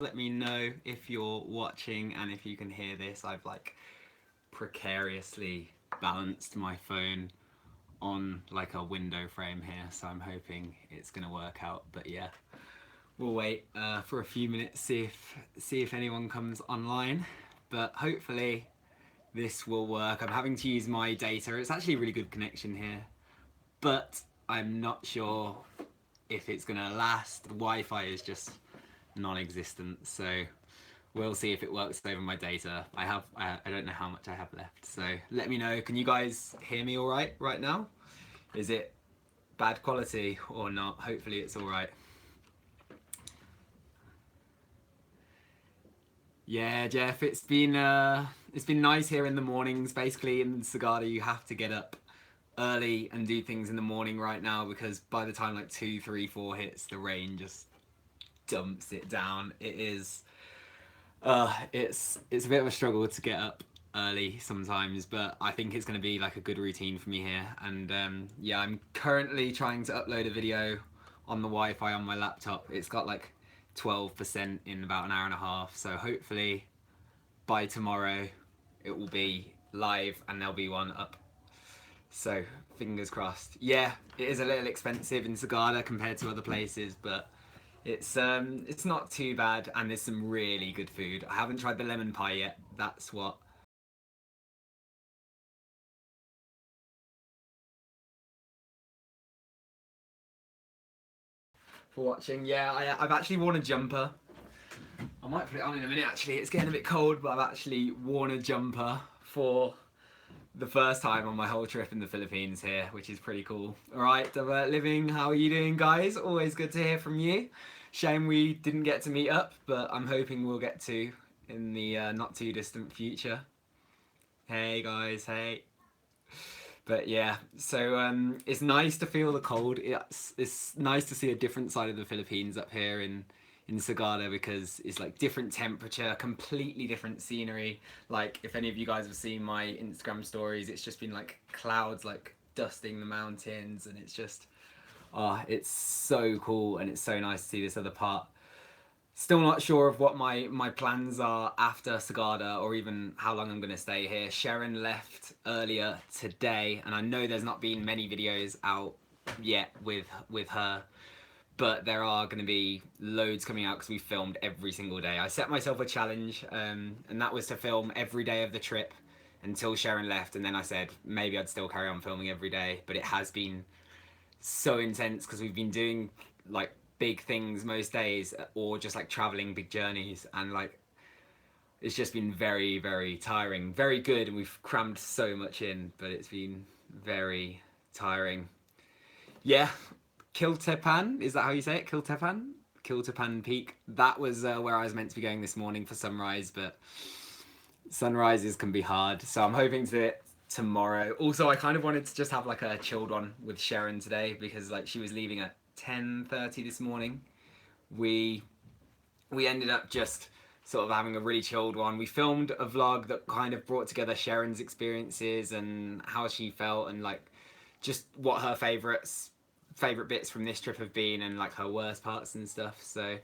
Let me know if you're watching and if you can hear this. I've like precariously balanced my phone on like a window frame here, so I'm hoping it's gonna work out. But yeah, we'll wait for a few minutes, see if anyone comes online. But hopefully this will work. I'm having to use my data. It's actually a really good connection here, but I'm not sure if it's gonna last. The Wi-Fi is just non-existent, so we'll see if it works over my data. I don't know how much I have left, so let me know. Can you guys hear me all right now? Is it bad quality or not? Hopefully it's all right. Yeah, Jeff, it's been nice here in the mornings. Basically, in Sagada, you have to get up early and do things in the morning right now, because by the time like 2, 3, 4 hits, the rain just dumps it down. It's a bit of a struggle to get up early sometimes, but I think it's going to be like a good routine for me here. And yeah, I'm currently trying to upload a video on the Wi-Fi on my laptop. It's got like 12% in about an hour and a half, so hopefully by tomorrow it will be live and there'll be one up. So fingers crossed. Yeah, it is a little expensive in Sagada compared to other places, but it's not too bad, and there's some really good food. I haven't tried the lemon pie yet. That's what. For watching, yeah, I've actually worn a jumper. I might put it on in a minute. Actually, it's getting a bit cold, but I've actually worn a jumper for the first time on my whole trip in the Philippines here, which is pretty cool. All right, Divert Living, how are you doing, guys? Always good to hear from you. Shame we didn't get to meet up, but I'm hoping we'll get to in the not too distant future. Hey guys, hey. But yeah, so it's nice to feel the cold. It's nice to see a different side of the Philippines up here in Sagada, because it's like different temperature, completely different scenery. Like if any of you guys have seen my Instagram stories, it's just been like clouds like dusting the mountains, and it's just it's so cool, and it's so nice to see this other part. Still not sure of what my plans are after Sagada, or even how long I'm going to stay here. Sharon left earlier today, and I know there's not been many videos out yet with her, but there are going to be loads coming out because we filmed every single day. I set myself a challenge, and that was to film every day of the trip until Sharon left, and then I said maybe I'd still carry on filming every day, but it has been so intense because we've been doing like big things most days, or just like traveling big journeys, and like it's just been very tiring. Very good, and we've crammed so much in, but it's been very tiring. Yeah, Kiltepan, is that how you say it? Kiltepan Peak. That was where I was meant to be going this morning for sunrise, but sunrises can be hard, so I'm hoping to do it tomorrow. Also, I kind of wanted to just have like a chilled one with Sharon today, because like she was leaving at 10:30 this morning. We we ended up just sort of having a really chilled one. We filmed a vlog that kind of brought together Sharon's experiences and how she felt, and like just what her favorite bits from this trip have been, and like her worst parts and stuff. So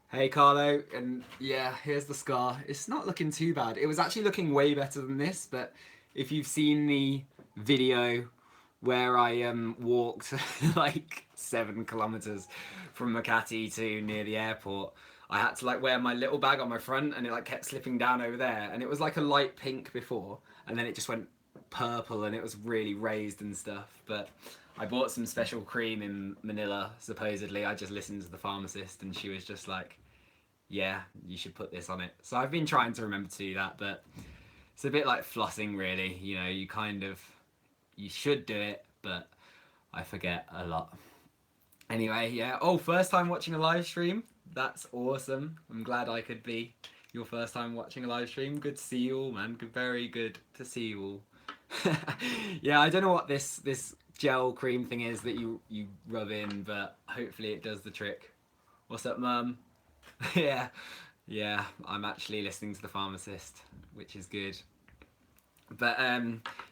hey Carlo, and yeah, here's the scar. It's not looking too bad. It was actually looking way better than this, but if you've seen the video where I walked like 7 kilometers from Makati to near the airport, I had to like wear my little bag on my front, and it like kept slipping down over there, and it was like a light pink before, and then it just went purple, and it was really raised and stuff. But I bought some special cream in Manila, supposedly. I just listened to the pharmacist, and she was just like, yeah, you should put this on it. So I've been trying to remember to do that, but it's a bit like flossing, really. You know, you should do it, but I forget a lot. Anyway, yeah. Oh, first time watching a live stream. That's awesome. I'm glad I could be your first time watching a live stream. Good to see you all, man. Very good to see you all. Yeah, I don't know what this gel cream thing is that you rub in, but hopefully it does the trick. What's up, mum? Yeah, yeah. I'm actually listening to the pharmacist, which is good. But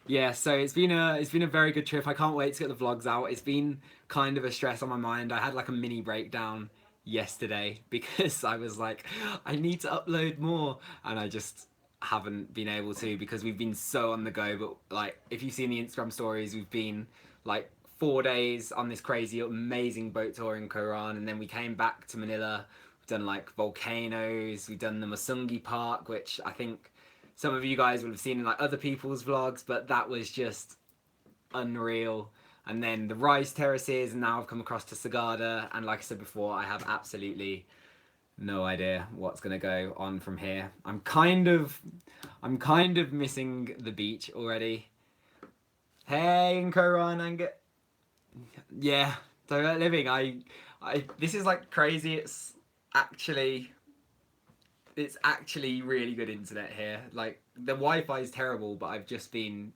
yeah, so it's been a very good trip. I can't wait to get the vlogs out. It's been kind of a stress on my mind. I had like a mini breakdown yesterday because I was like, I need to upload more, and I just haven't been able to because we've been so on the go. But like, if you've seen the Instagram stories, we've been like 4 days on this crazy amazing boat tour in Koran, and then we came back to Manila. We've done like volcanoes, we've done the Masungi Park, which I think some of you guys would have seen in like other people's vlogs, but that was just unreal. And then the rice terraces, and now I've come across to Sagada, and like I said before, I have absolutely no idea what's gonna go on from here. I'm kind of missing the beach already. Hey, in Koran, and yeah, so living. This is like crazy. Actually, it's actually really good internet here. Like the Wi-Fi is terrible, but I've just been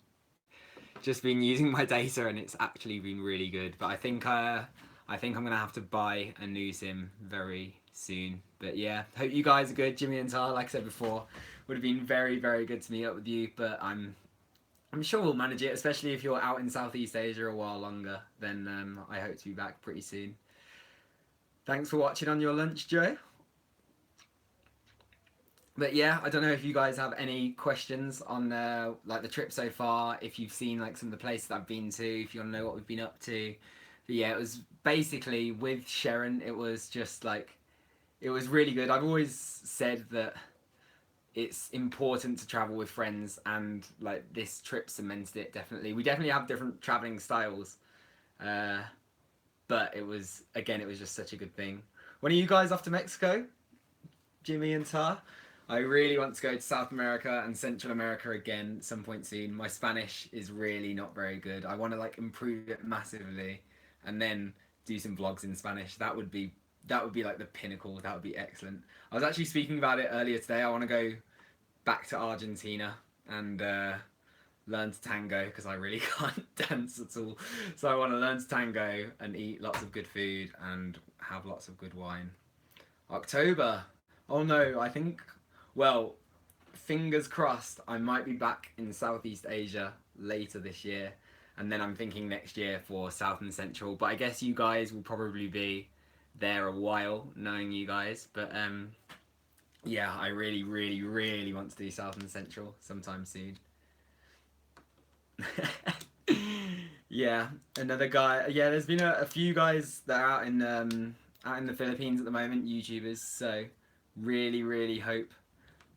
using my data, and it's actually been really good. But I think I'm gonna have to buy a new sim very soon. But yeah, hope you guys are good. Jimmy and Tar, like I said before, would have been very, very good to meet up with you. But I'm sure we'll manage it, especially if you're out in Southeast Asia a while longer. Then I hope to be back pretty soon. Thanks for watching on your lunch, Joe. But yeah, I don't know if you guys have any questions on like the trip so far. If you've seen like some of the places that I've been to, if you want to know what we've been up to. But yeah, it was basically with Sharon. It was just like it was really good. I've always said that it's important to travel with friends, and like this trip cemented it. Definitely, we definitely have different traveling styles, uh, but it was just such a good thing. When are you guys off to Mexico, Jimmy and Tar? I really want to go to South America and Central America again at some point soon. My Spanish is really not very good. I want to like improve it massively, and then do some vlogs in Spanish. That would be like the pinnacle. That would be excellent. I was actually speaking about it earlier today. I want to go back to Argentina and learn to tango because I really can't dance at all. So I want to learn to tango and eat lots of good food and have lots of good wine. October. Oh no, I think, well, fingers crossed, I might be back in Southeast Asia later this year. And then I'm thinking next year for South and Central. But I guess you guys will probably be there a while, knowing you guys. But yeah, I really, really, really want to do South and Central sometime soon. Yeah, another guy. Yeah, there's been a few guys that are out in the Philippines at the moment, YouTubers. So really, really hope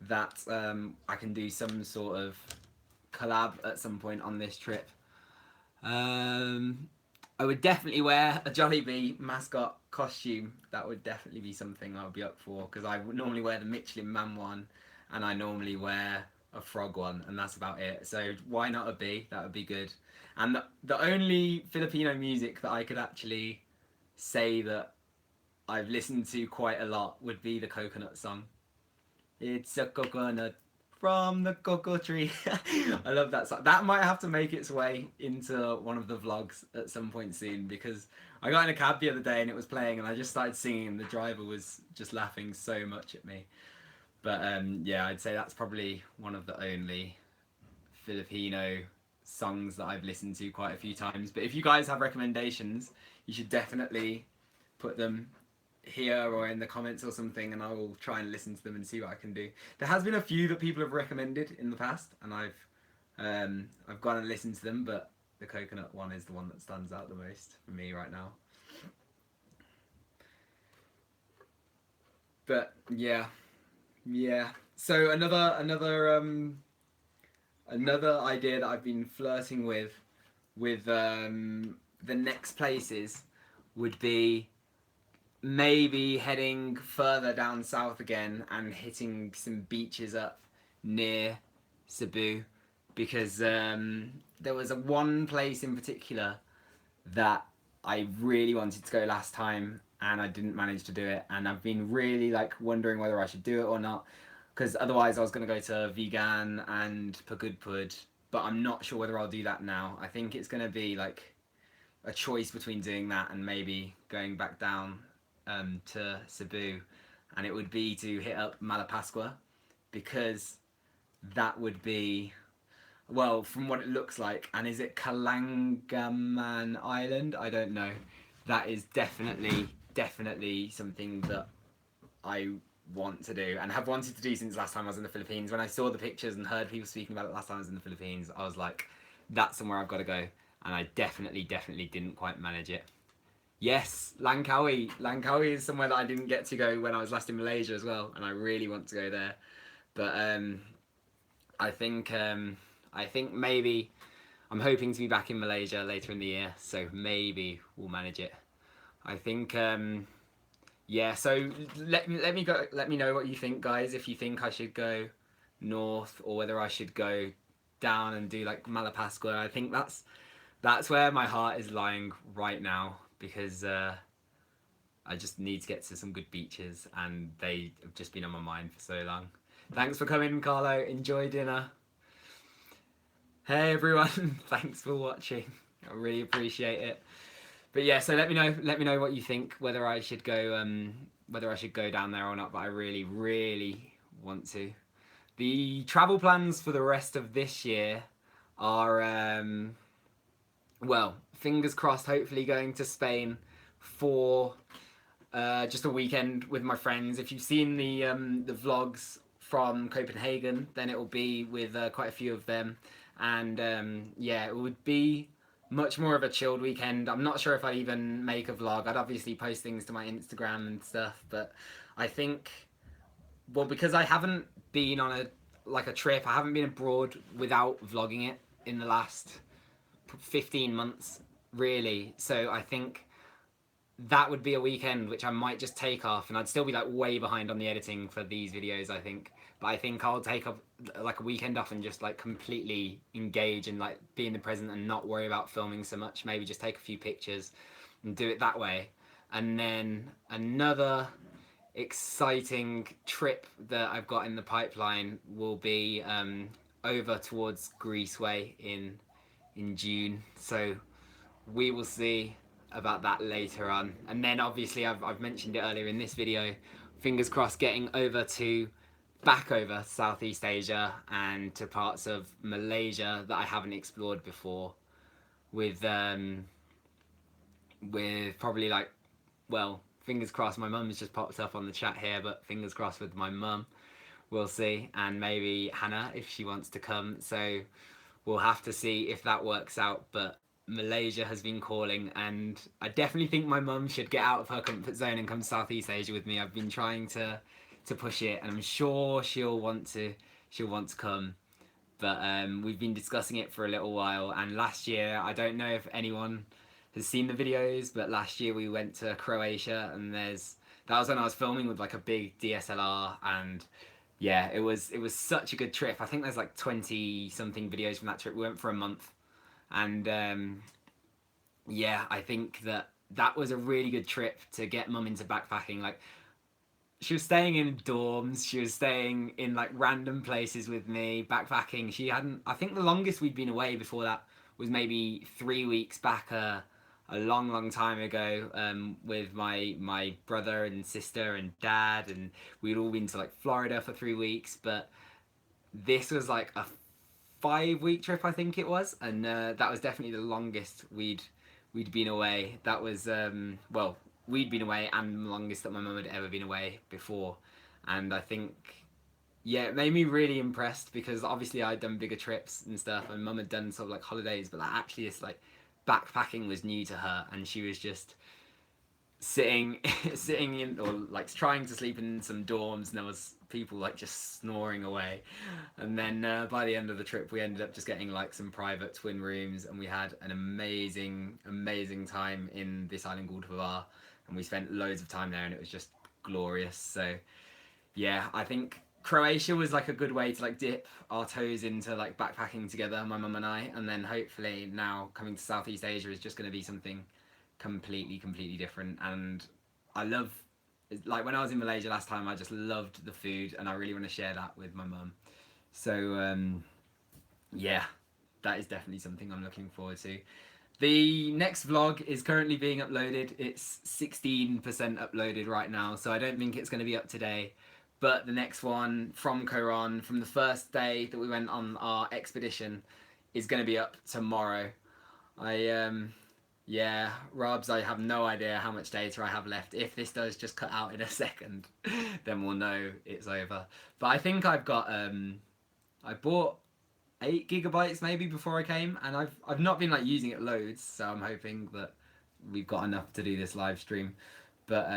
that I can do some sort of collab at some point on this trip. I would definitely wear a Jollibee mascot costume. That would definitely be something I would be up for, because I would normally wear the Michelin Man one, and I normally wear a frog one, and that's about it. So why not a bee? That would be good. And the only Filipino music that I could actually say that I've listened to quite a lot would be the coconut song. It's a coconut from the cocoa tree. I love that song. That might have to make its way into one of the vlogs at some point soon, because I got in a cab the other day and it was playing and I just started singing and the driver was just laughing so much at me. But yeah, I'd say that's probably one of the only Filipino songs that I've listened to quite a few times. But if you guys have recommendations, you should definitely put them here or in the comments or something, and I will try and listen to them and see what I can do. There has been a few that people have recommended in the past, and I've gone and listened to them, but the coconut one is the one that stands out the most for me right now. But yeah, yeah. So another idea that I've been flirting with the next places would be maybe heading further down south again and hitting some beaches up near Cebu, because there was one place in particular that I really wanted to go last time and I didn't manage to do it, and I've been really like wondering whether I should do it or not, because otherwise I was going to go to Vegan and Pagudpud, but I'm not sure whether I'll do that now. I think it's going to be like a choice between doing that and maybe going back down to Cebu, and it would be to hit up Malapascua, because that would be, well, from what it looks like, and is it Kalangaman Island? I don't know. That is definitely definitely something that I want to do and have wanted to do since last time I was in the Philippines. When I saw the pictures and heard people speaking about it last time I was in the Philippines, I was like, that's somewhere I've got to go. And I definitely didn't quite manage it. Yes, Langkawi. Langkawi is somewhere that I didn't get to go when I was last in Malaysia as well, and I really want to go there. But I think maybe I'm hoping to be back in Malaysia later in the year, so maybe we'll manage it. I think yeah. So let me know what you think, guys. If you think I should go north or whether I should go down and do like Malapascua. I think that's where my heart is lying right now because I just need to get to some good beaches and they have just been on my mind for so long. Thanks for coming, Carlo. Enjoy dinner. Hey everyone, thanks for watching. I really appreciate it. But yeah, so let me know what you think, whether I should go down there or not. But I really want to. The travel plans for the rest of this year are well, fingers crossed. Hopefully, going to Spain for just a weekend with my friends. If you've seen the vlogs from Copenhagen, then it will be with quite a few of them, and yeah, it would be much more of a chilled weekend. I'm not sure if I'd even make a vlog. I'd obviously post things to my Instagram and stuff, but I think, well, because I haven't been on a trip, I haven't been abroad without vlogging it in the last 15 months, really. So I think that would be a weekend which I might just take off, and I'd still be like way behind on the editing for these videos, I think. But I think I'll take up like a weekend off and just like completely engage and like be in the present and not worry about filming so much. Maybe just take a few pictures and do it that way. And then another exciting trip that I've got in the pipeline will be over towards Greece way in June. So we will see about that later on. And then obviously I've mentioned it earlier in this video, fingers crossed getting back over Southeast Asia and to parts of Malaysia that I haven't explored before with probably like, well, fingers crossed. My mum has just popped up on the chat here, but fingers crossed with my mum, we'll see. And maybe Hannah if she wants to come, so we'll have to see if that works out. But Malaysia has been calling, and I definitely think my mum should get out of her comfort zone and come to Southeast Asia with me. I've been trying to push it, and I'm sure she'll want to come. But we've been discussing it for a little while, and last year, I don't know if anyone has seen the videos, but last year we went to Croatia, and that was when I was filming with like a big DSLR, and yeah, it was such a good trip. I think there's like 20 something videos from that trip. We went for a month, and yeah, I think that was a really good trip to get mum into backpacking. Like, she was staying in dorms, she was staying in like random places with me, backpacking. I think the longest we'd been away before that was maybe 3 weeks back a long time ago, with my brother and sister and dad, and we'd all been to like Florida for 3 weeks. But this was like a 5 week trip, I think it was, and that was definitely the longest we'd been away. That was well, we'd been away and the longest that my mum had ever been away before. And I think, yeah, it made me really impressed because obviously I'd done bigger trips and stuff, and mum had done sort of like holidays, but like actually this like backpacking was new to her, and she was just sitting in, or like trying to sleep in some dorms, and there was people like just snoring away. And then by the end of the trip we ended up just getting like some private twin rooms, and we had an amazing time in this island called Hvar, and we spent loads of time there, and it was just glorious. So yeah, I think Croatia was like a good way to like dip our toes into like backpacking together, my mum and I, and then hopefully now coming to Southeast Asia is just going to be something completely different. And I love, like when I was in Malaysia last time, I just loved the food, and I really want to share that with my mum. So yeah, that is definitely something I'm looking forward to. The next vlog is currently being uploaded. It's 16% uploaded right now, so I don't think it's going to be up today. But the next one from Coron, from the first day that we went on our expedition, is going to be up tomorrow. Yeah, Robs, I have no idea how much data I have left. If this does just cut out in a second, then we'll know it's over. But I think I've got I bought 8 GB maybe before I came, and I've not been like using it loads, so I'm hoping that we've got enough to do this live stream. But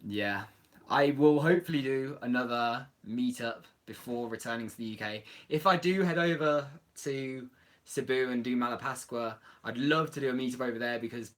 yeah, I will hopefully do another meetup before returning to the UK. If I do head over to Cebu and do Malapascua, I'd love to do a meetup over there because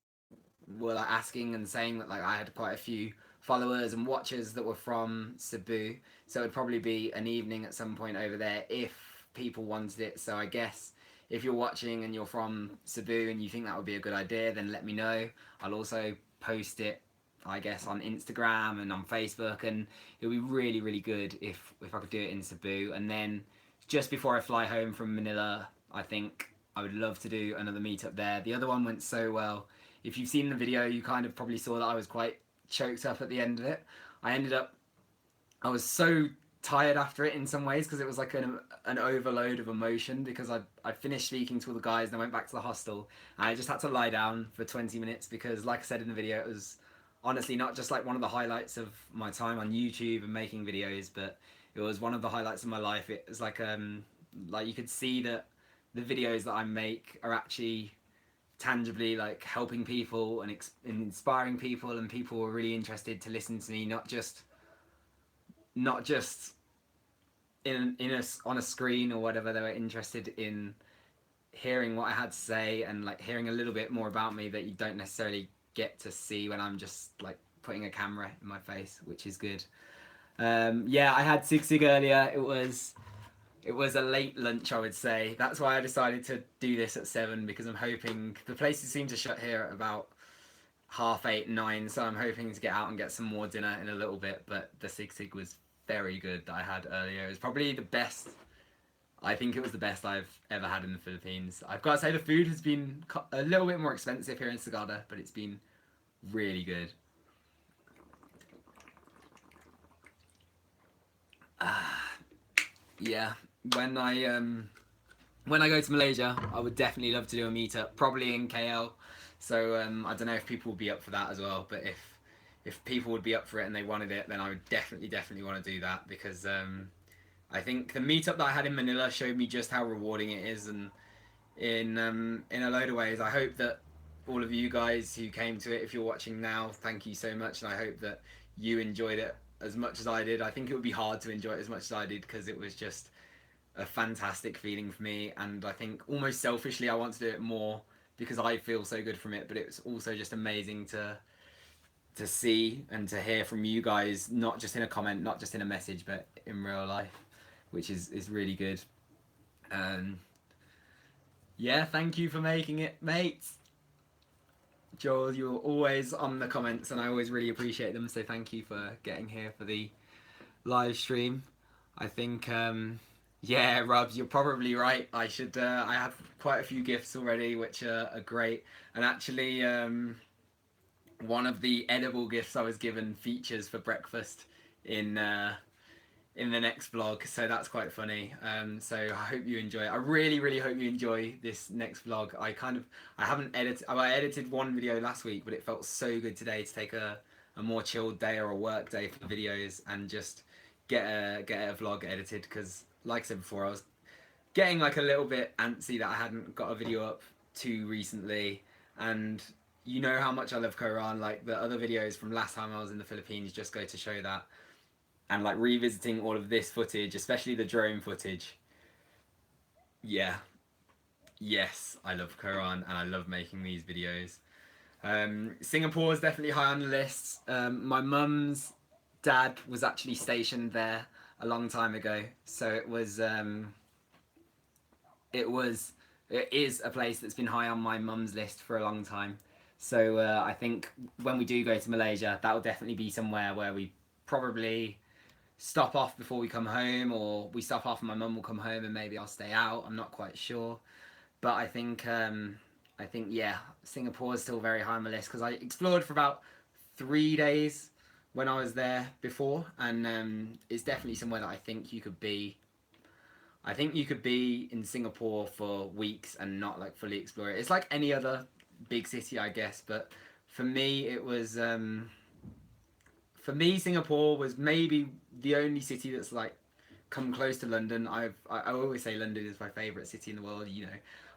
were like asking and saying that like I had quite a few followers and watchers that were from Cebu, so it'd probably be an evening at some point over there if people wanted it. So I guess if you're watching and you're from Cebu and you think that would be a good idea, then let me know. I'll also post it, I guess, on Instagram and on Facebook, and it would be really really good if I could do it in Cebu. And then just before I fly home from Manila, I think I would love to do another meetup there. The other one went so well. If you've seen the video, you kind of probably saw that I was quite choked up at the end of it. I was so tired after it in some ways because it was like an overload of emotion because I finished speaking to all the guys and I went back to the hostel and I just had to lie down for 20 minutes because, like I said in the video, it was honestly not just like one of the highlights of my time on YouTube and making videos, but it was one of the highlights of my life. It was like you could see that the videos that I make are actually tangibly like helping people and inspiring people, and people were really interested to listen to me, not just on a screen or whatever. They were interested in hearing what I had to say and like hearing a little bit more about me that you don't necessarily get to see when I'm just like putting a camera in my face, which is good. Yeah, I had Sig earlier. It was a late lunch, I would say. That's why I decided to do this at 7, because I'm hoping the places seem to shut here at about 8:30, 9. So I'm hoping to get out and get some more dinner in a little bit. But the Sig was very good that I had earlier. It was probably the best. I think it was the best I've ever had in the Philippines. I've got to say the food has been a little bit more expensive here in Sagada, but it's been really good. Yeah, when I go to Malaysia, I would definitely love to do a meetup, probably in KL. So I don't know if people would be up for that as well. But if people would be up for it and they wanted it, then I would definitely want to do that because I think the meetup that I had in Manila showed me just how rewarding it is, and in a load of ways, I hope that all of you guys who came to it, if you're watching now, thank you so much, and I hope that you enjoyed it as much as I did. I think it would be hard to enjoy it as much as I did because it was just a fantastic feeling for me, and I think almost selfishly I want to do it more because I feel so good from it. But it's also just amazing to see and to hear from you guys, not just in a comment, not just in a message, but in real life, which is really good. Yeah, thank you for making it, mate. Joel, you're always on the comments and I always really appreciate them, so thank you for getting here for the live stream. I think yeah, Rubs, you're probably right. I have quite a few gifts already which are great, and actually one of the edible gifts I was given features for breakfast in the next vlog, so that's quite funny. So I hope you enjoy it. I really hope you enjoy this next vlog. I edited one video last week, but it felt so good today to take a more chilled day or a work day for videos and just get a vlog edited, because like I said before, I was getting like a little bit antsy that I hadn't got a video up too recently, and you know how much I love Koran. Like the other videos from last time I was in the Philippines just go to show that. And like revisiting all of this footage, especially the drone footage. Yeah, yes, I love Quran and I love making these videos. Singapore is definitely high on the list. My mum's dad was actually stationed there a long time ago, so it is a place that's been high on my mum's list for a long time. So I think when we do go to Malaysia, that will definitely be somewhere where we probably stop off before we come home, or we stop off and my mum will come home and maybe I'll stay out. I'm not quite sure, but I think yeah, Singapore is still very high on my list because I explored for about 3 days when I was there before, and it's definitely somewhere that I think you could be. I think you could be in Singapore for weeks and not like fully explore it. It's like any other big city, I guess. But for me, it was for me, Singapore was maybe the only city that's like come close to London. I always say London is my favourite city in the world. You know,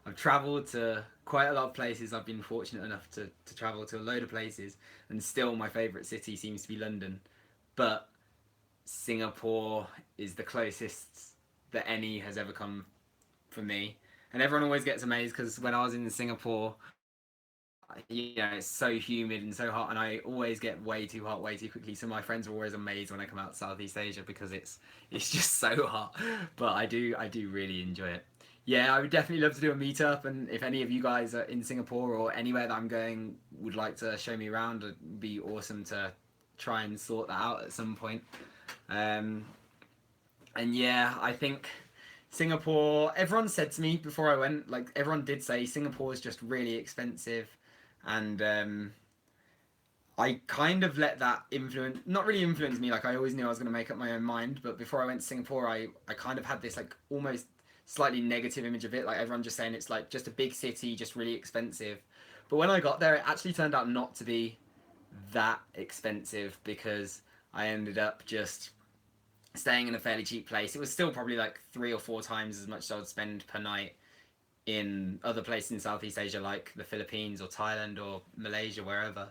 I've travelled to quite a lot of places. I've been fortunate enough to travel to a load of places, and still my favourite city seems to be London. But Singapore is the closest that any has ever come for me. And everyone always gets amazed because when I was in Singapore, you know, it's so humid and so hot, and I always get way too hot way too quickly. So my friends are always amazed when I come out to Southeast Asia because it's just so hot. But I do really enjoy it. Yeah, I would definitely love to do a meetup, and if any of you guys are in Singapore or anywhere that I'm going would like to show me around, it'd be awesome to try and sort that out at some point. Um, and yeah, I think Singapore. Everyone said to me before I went, like everyone did say, Singapore is just really expensive, and I kind of let that influence, not really influence me. Like I always knew I was going to make up my own mind, but before I went to Singapore, I kind of had this like almost slightly negative image of it. Like everyone just saying it's like just a big city, just really expensive. But when I got there, it actually turned out not to be that expensive because I ended up just staying in a fairly cheap place. It was still probably like 3 or 4 times as much as I would spend per night in other places in Southeast Asia, like the Philippines or Thailand or Malaysia, wherever.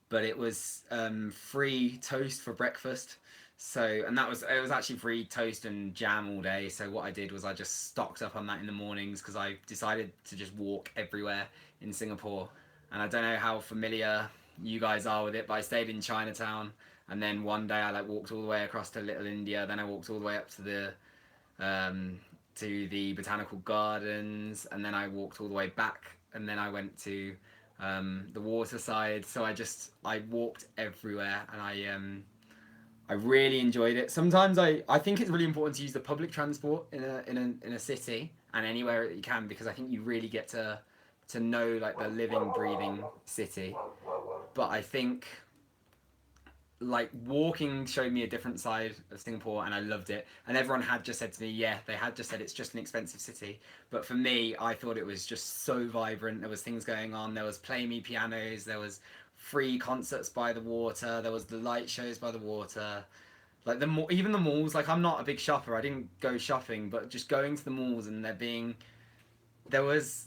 But it was free toast for breakfast. So, and it was actually free toast and jam all day. So what I did was I just stocked up on that in the mornings because I decided to just walk everywhere in Singapore. And I don't know how familiar you guys are with it, but I stayed in Chinatown, and then one day I like walked all the way across to Little India. Then I walked all the way up um, to the botanical gardens, and then I walked all the way back, and then I went to the water side. So I walked everywhere, and I really enjoyed it. Sometimes I think it's really important to use the public transport in a city and anywhere that you can, because I think you really get to know like the living, breathing city. But I think like walking showed me a different side of Singapore, and I loved it. And everyone had just said to me, yeah, they had just said it's just an expensive city. But for me, I thought it was just so vibrant. There was things going on. There was play me pianos. There was free concerts by the water. There was the light shows by the water. Like even the malls. Like I'm not a big shopper. I didn't go shopping, but just going to the malls and there was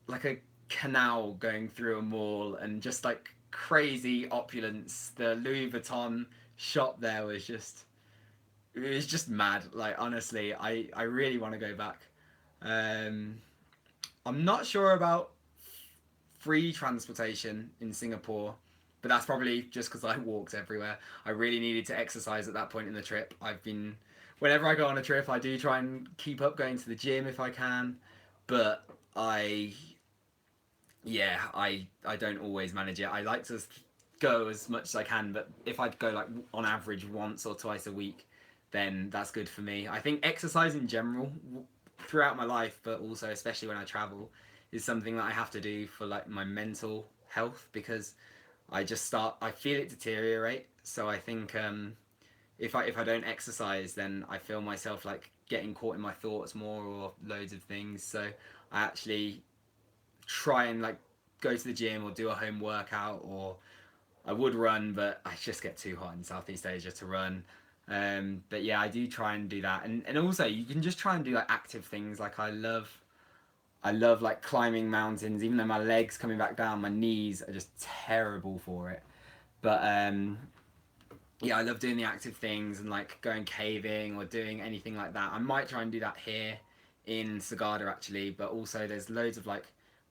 like a canal going through a mall and just like crazy opulence. The Louis Vuitton shop there was just it was just mad. Like honestly, I really want to go back. Um, I'm not sure about free transportation in Singapore, but that's probably just because I walked everywhere. I really needed to exercise at that point in the trip. Whenever I go on a trip, I do try and keep up going to the gym if I can, but I I don't always manage it. I like to go as much as I can, but if I go like on average once or twice a week, then that's good for me. I think exercise in general throughout my life, but also especially when I travel, is something that I have to do for like my mental health, because I feel it deteriorate. So I think if I don't exercise, then I feel myself like getting caught in my thoughts more or loads of things. So I actually try and like go to the gym or do a home workout, or I would run, but I just get too hot in Southeast Asia to run. But yeah, I do try and do that, and also you can just try and do like active things. Like I love like climbing mountains, even though my legs coming back down, my knees are just terrible for it. But yeah, I love doing the active things and like going caving or doing anything like that. I might try and do that here in Sagada actually, but also there's loads of like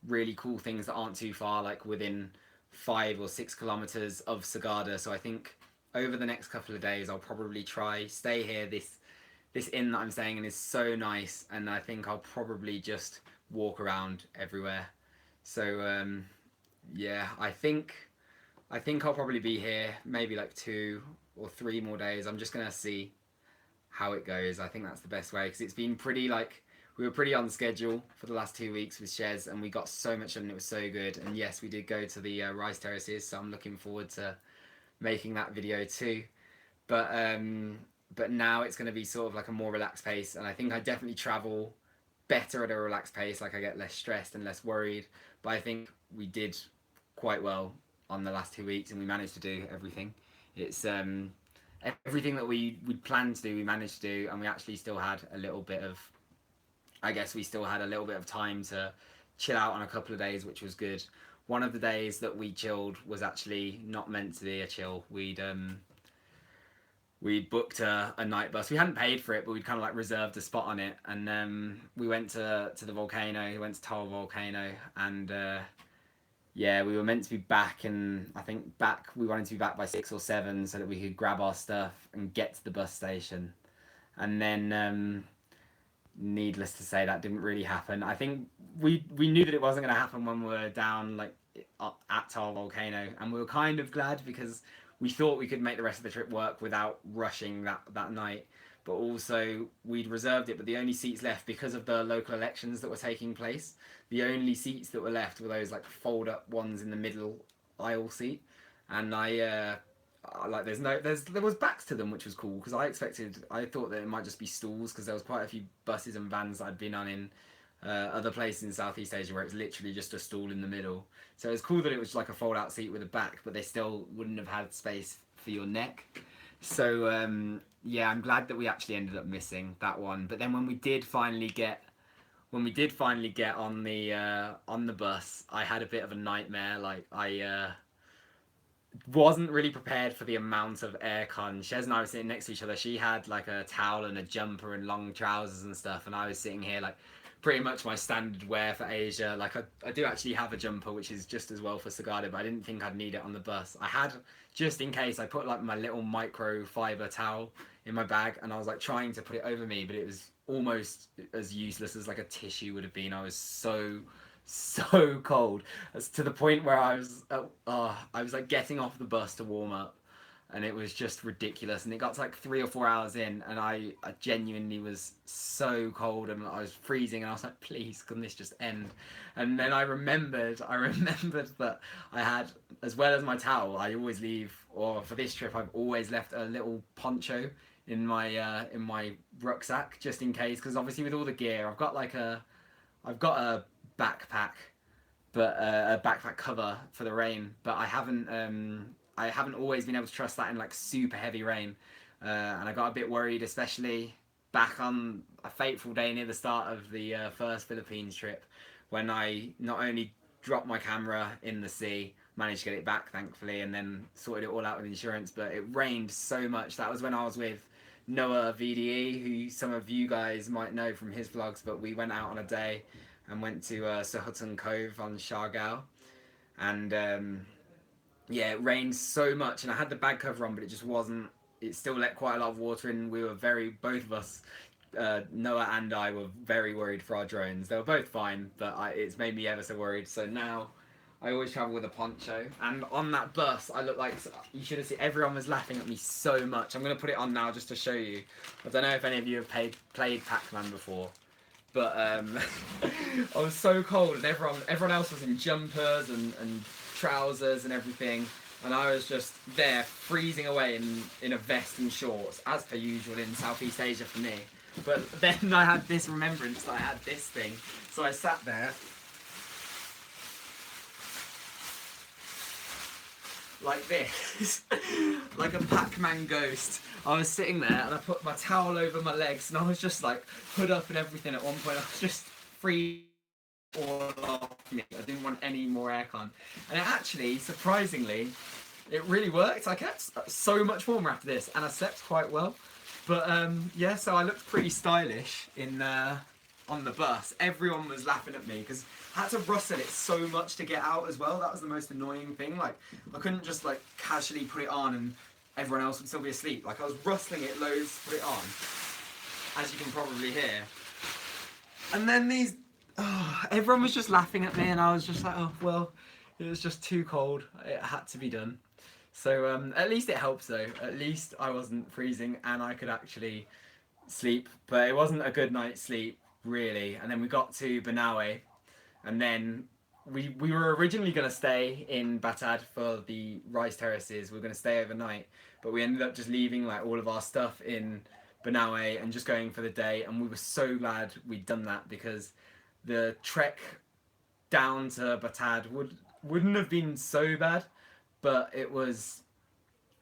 really cool things that aren't too far, like within 5 or 6 kilometers of Sagada. So I think over the next couple of days, I'll probably try stay here. This inn that I'm staying in is so nice, and I think I'll probably just walk around everywhere. So yeah, I think I'll probably be here maybe like 2 or 3 more days. I'm just gonna see how it goes. I think that's the best way, because it's been pretty like we were pretty on schedule for the last 2 weeks with Shez, and we got so much done and it was so good. And yes, we did go to the rice terraces, so I'm looking forward to making that video too. But now it's going to be sort of like a more relaxed pace, and I think I definitely travel better at a relaxed pace. Like I get less stressed and less worried. But I think we did quite well on the last 2 weeks, and we managed to do everything. It's everything that we planned to do, we managed to do, and we actually still had a little bit of, I guess we still had a little bit of time to chill out on a couple of days, which was good. One of the days that we chilled was actually not meant to be a chill. We booked a night bus. We hadn't paid for it, but we'd kind of like reserved a spot on it, and we went to the volcano. We went to Tall Volcano, and yeah, we were meant to be back, and I think we wanted to be back by 6 or 7 so that we could grab our stuff and get to the bus station. And then, needless to say, that didn't really happen. I think we knew that it wasn't going to happen when we were down like at Tall Volcano, and we were kind of glad because we thought we could make the rest of the trip work without rushing that night. But also we'd reserved it, but the only seats left because of the local elections that were taking place. The only seats that were left were those like fold up ones in the middle aisle seat, and like there was backs to them, which was cool because I thought that it might just be stalls because there was quite a few buses and vans that I'd been on in other places in Southeast Asia where it's literally just a stall in the middle. So it was cool that it was like a fold out seat with a back, but they still wouldn't have had space for your neck. So yeah, I'm glad that we actually ended up missing that one. But then when we did finally get on the bus, I had a bit of a nightmare. Like I wasn't really prepared for the amount of aircon. Shez and I were sitting next to each other. She had like a towel and a jumper and long trousers and stuff, and I was sitting here like pretty much my standard wear for Asia. Like I do actually have a jumper which is just as well for Sagada, but I didn't think I'd need it on the bus. I had, just in case, I put like my little microfiber towel in my bag, and I was like trying to put it over me, but it was almost as useless as like a tissue would have been. I was so cold, as to the point where I was like getting off the bus to warm up, and it was just ridiculous. And it got to like 3 or 4 hours in, and I genuinely was so cold, and I was freezing, and I was like, please, can this just end? And then I remembered that I had, as well as my towel, I always leave, or for this trip I've always left a little poncho in my rucksack just in case, because obviously with all the gear I've got a backpack, but a backpack cover for the rain, but I haven't always been able to trust that in like super heavy rain, and I got a bit worried, especially back on a fateful day near the start of the first Philippines trip, when I not only dropped my camera in the sea, managed to get it back thankfully, and then sorted it all out with insurance, but it rained so much. That was when I was with Noah VDE, who some of you guys might know from his vlogs, but we went out on a day and went to Sahutun Cove on Siargao, and yeah, it rained so much, and I had the bag cover on, but it still let quite a lot of water in. We were both of us, Noah and I, were very worried for our drones. They were both fine, but it's made me ever so worried. So now I always travel with a poncho, and on that bus I look like, you should have seen, everyone was laughing at me so much. I'm going to put it on now just to show you. I don't know if any of you have played Pac-Man before, but I was so cold, and everyone else was in jumpers and trousers and everything, and I was just there freezing away in a vest and shorts, as per usual in Southeast Asia for me. But then I had this remembrance that I had this thing, so I sat there like this, like a Pac-Man ghost. I was sitting there, and I put my towel over my legs, and I was just like hood up and everything. At one point I was just free all off me. I didn't want any more aircon, and it actually, surprisingly, it really worked. I kept so much warmer after this, and I slept quite well. But yeah, so I looked pretty stylish on the bus. Everyone was laughing at me because I had to rustle it so much to get out as well. That was the most annoying thing. Like, I couldn't just like casually put it on and everyone else would still be asleep. Like, I was rustling it loads to put it on, as you can probably hear. And then everyone was just laughing at me, and I was just like, oh well, it was just too cold. It had to be done. So at least it helps though. At least I wasn't freezing and I could actually sleep. But it wasn't a good night's sleep really. And then we got to Banawe, and then we were originally going to stay in Batad for the rice terraces. We were going to stay overnight, but we ended up just leaving like all of our stuff in Burnout and just going for the day. And we were so glad we'd done that, because the trek down to Batad wouldn't have been so bad, but it was,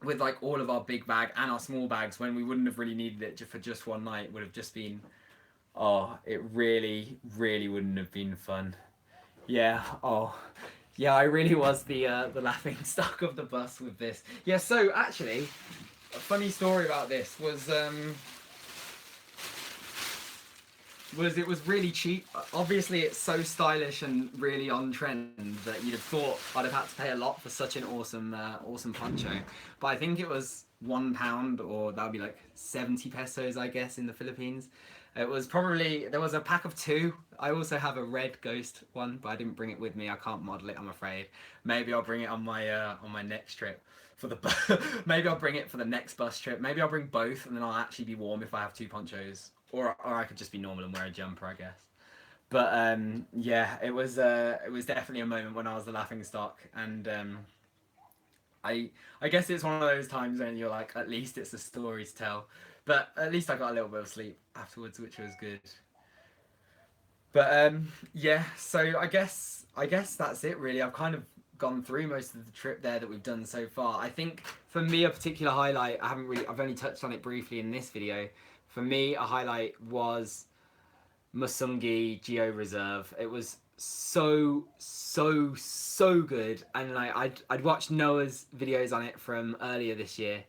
with like all of our big bag and our small bags, when we wouldn't have really needed it for just one night, would have just been, oh, it really, really wouldn't have been fun. Yeah, oh, yeah, I really was the laughing stock of the bus with this. Yeah, so actually, a funny story about this was it was really cheap. Obviously, it's so stylish and really on trend that you'd have thought I'd have had to pay a lot for such an awesome poncho. But I think it was £1, or that would be like 70 pesos, I guess, in the Philippines. It was probably, there was a pack of 2. I also have a red ghost one, but I didn't bring it with me. I can't model it, I'm afraid. Maybe I'll bring it on my next trip. Maybe I'll bring it for the next bus trip. Maybe I'll bring both, and then I'll actually be warm if I have 2 ponchos. Or I could just be normal and wear a jumper, I guess. But yeah, it was definitely a moment when I was the laughing stock, and I guess it's one of those times when you're like, at least it's a story to tell. But at least I got a little bit of sleep afterwards, which was good. But yeah, so I guess that's it really. I've kind of gone through most of the trip there that we've done so far. I think for me a particular highlight, I've only touched on it briefly in this video. For me, a highlight was Masungi Georeserve. It was so good, and like I'd watched Noah's videos on it from earlier this year,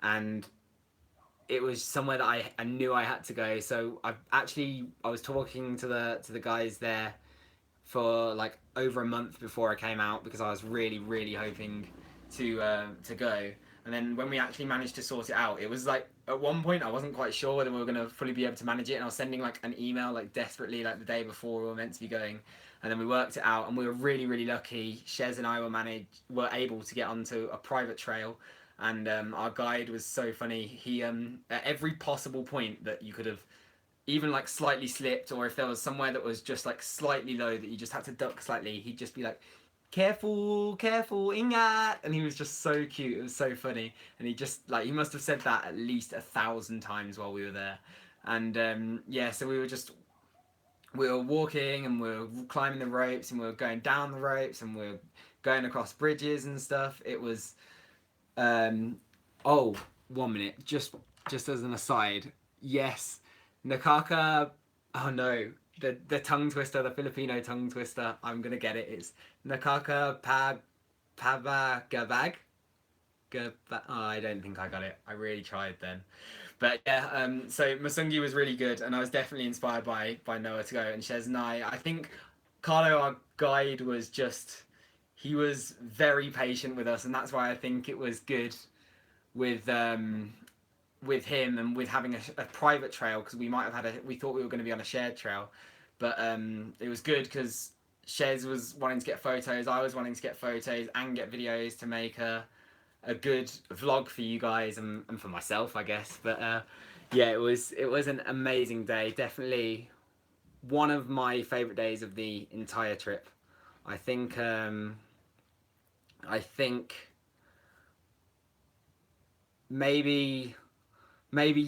and it was somewhere that I knew I had to go. So I was talking to the guys there for like over a month before I came out, because I was really hoping to go. And then when we actually managed to sort it out, it was like, at one point I wasn't quite sure whether we were going to fully be able to manage it, and I was sending like an email like desperately like the day before we were meant to be going, and then we worked it out, and we were really lucky. Shez and I were able to get onto a private trail, and our guide was so funny. He at every possible point that you could have even like slightly slipped, or if there was somewhere that was just like slightly low that you just had to duck slightly, he'd just be like, careful, ingat, and he was just so cute. It was so funny, and he just like, he must have said that at least 1,000 times while we were there. And yeah, so we were walking, and we were climbing the ropes, and we were going down the ropes, and we were going across bridges and stuff. It was oh, 1 minute, just as an aside, yes, Nakaka, oh no, the tongue twister, the Filipino tongue twister, I'm gonna get it. It's Nakaka Pabagabag. Oh, I don't think I got it. I really tried then. But yeah, so Masungi was really good, and I was definitely inspired by Noah to go, and Shez and I think Carlo, our guide, was just, he was very patient with us, and that's why I think it was good with him, and with having a private trail, because we might have we thought we were going to be on a shared trail, but it was good because Shez was wanting to get photos, I was wanting to get photos and get videos to make a good vlog for you guys, and for myself, I guess. But yeah, it was an amazing day. Definitely one of my favorite days of the entire trip. I think maybe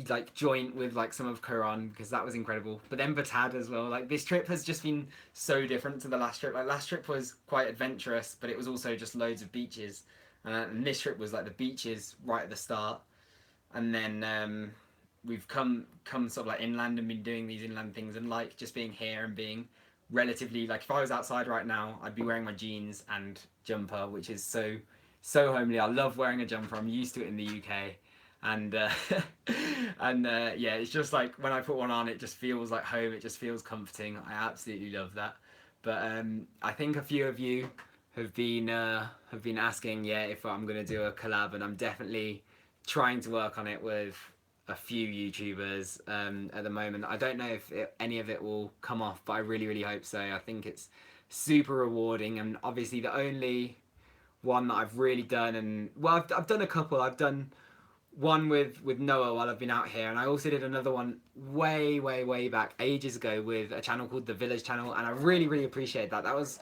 like joint with like some of Quran, because that was incredible. But then Batad as well. Like, this trip has just been so different to the last trip. Like, last trip was quite adventurous, but it was also just loads of beaches. And this trip was like the beaches right at the start, and then we've come sort of like inland and been doing these inland things, and like just being here and being relatively, like, if I was outside right now, I'd be wearing my jeans and jumper, which is so homely. I love wearing a jumper. I'm used to it in the UK, and yeah, it's just like when I put one on, it just feels like home. It just feels comforting. I absolutely love that. But I think a few of you have been asking, yeah, if I'm gonna do a collab, and I'm definitely trying to work on it with a few YouTubers at the moment. I don't know if any of it will come off, but I really hope so. I think it's super rewarding, and obviously the only one that I've really done, and well, I've done a couple. I've done one with Noah while I've been out here, and I also did another one way back ages ago with a channel called The Village Channel, and I really appreciate that. That was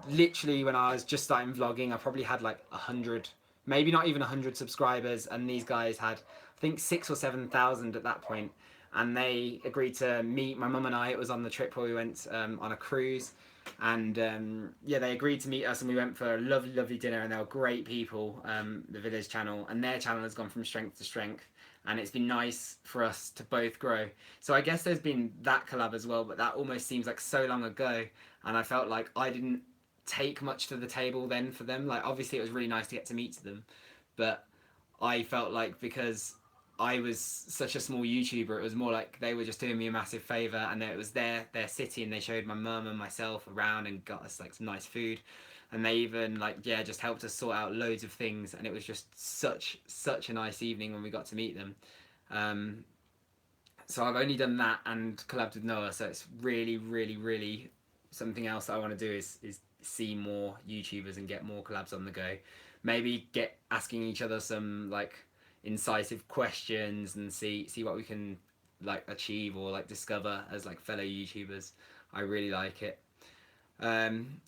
literally when I was just starting vlogging. I probably had like 100, maybe not even 100 subscribers, and these guys had, I think 6,000 or 7,000 at that point, and they agreed to meet my mum and I. It was on the trip where we went on a cruise, and yeah, they agreed to meet us, and we went for a lovely dinner, and they were great people. The Village channel, and their channel has gone from strength to strength, and it's been nice for us to both grow. So I guess there's been that collab as well, but that almost seems like so long ago, and I felt like I didn't take much to the table then for them. Like, obviously it was really nice to get to meet them, but I felt like because I was such a small YouTuber, it was more like they were just doing me a massive favor, and it was their city, and they showed my mum and myself around and got us like some nice food, and they even like, yeah, just helped us sort out loads of things, and it was just such a nice evening when we got to meet them. Um, so I've only done that and collabed with Noah, so it's really something else that I want to do is see more YouTubers and get more collabs on the go. Maybe get asking each other some like incisive questions and see what we can like achieve or like discover as like fellow YouTubers. I really like it. Um,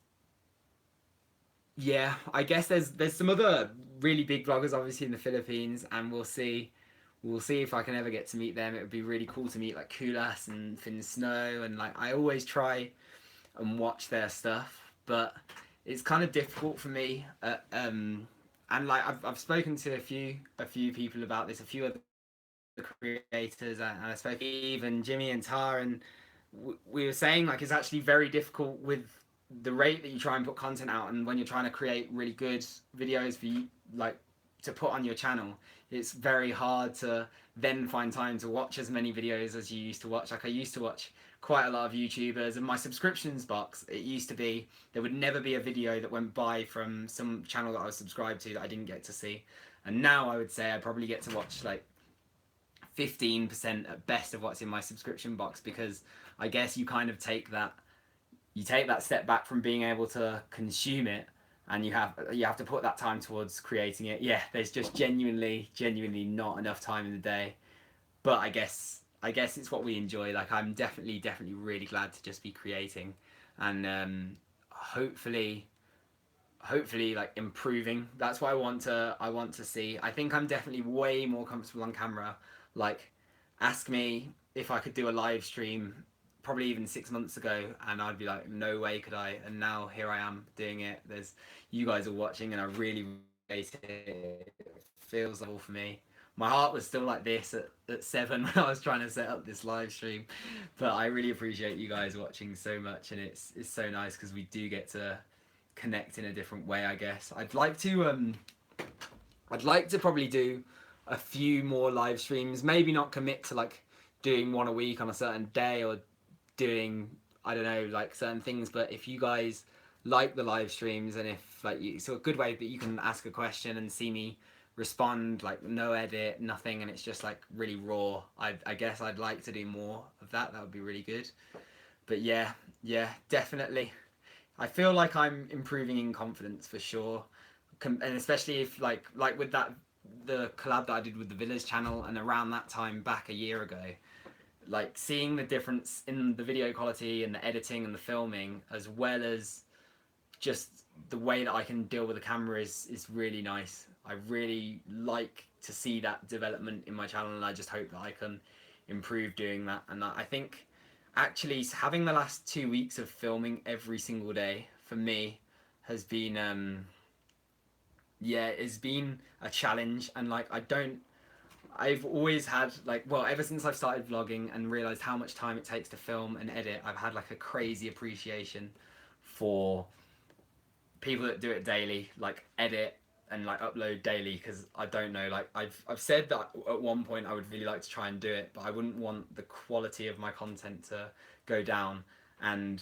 yeah, I guess there's some other really big vloggers obviously in the Philippines, and we'll see if I can ever get to meet them. It would be really cool to meet like Kulas and Finn Snow, and like I always try and watch their stuff, but it's kind of difficult for me. And like I've spoken to a few people about this, a few other creators, and I spoke to Eve and Jimmy and Tar, and we were saying like it's actually very difficult with the rate that you try and put content out, and when you're trying to create really good videos for you, like to put on your channel, it's very hard to then find time to watch as many videos as you used to watch. Like I used to watch quite a lot of YouTubers, and my subscriptions box, it used to be there would never be a video that went by from some channel that I was subscribed to that I didn't get to see. And now I would say I probably get to watch like 15% at best of what's in my subscription box, because I guess you kind of take that step back from being able to consume it, and you have to put that time towards creating it. Yeah, there's just genuinely not enough time in the day, but I guess it's what we enjoy. Like I'm definitely really glad to just be creating, and hopefully like improving. That's what I want to see. I think I'm definitely way more comfortable on camera. Like, ask me if I could do a live stream probably even 6 months ago, and I'd be like, no way could I. And now here I am doing it. There's you guys are watching, and I really rate it. It feels like all for me. My heart was still like this at 7 when I was trying to set up this live stream, but I really appreciate you guys watching so much, and it's so nice because we do get to connect in a different way, I guess. I'd like to probably do a few more live streams, maybe not commit to like doing one a week on a certain day or doing, I don't know, like certain things, but if you guys like the live streams, and if like it's a good way that you can ask a question and see me respond, like no edit, nothing, and it's just like really raw, I guess I'd like to do more of that. That would be really good. But yeah, definitely I feel like I'm improving in confidence for sure, and especially if like with that the collab that I did with the Village channel, and around that time back a year ago, like seeing the difference in the video quality and the editing and the filming, as well as just the way that I can deal with the camera is really nice. I really like to see that development in my channel, and I just hope that I can improve doing that. And I think actually having the last 2 weeks of filming every single day for me has been yeah, it's been a challenge. And like I've always had like, well, ever since I've started vlogging and realized how much time it takes to film and edit, I've had like a crazy appreciation for people that do it daily, like edit and like upload daily. Because I don't know, like I've said that at one point I would really like to try and do it, but I wouldn't want the quality of my content to go down. And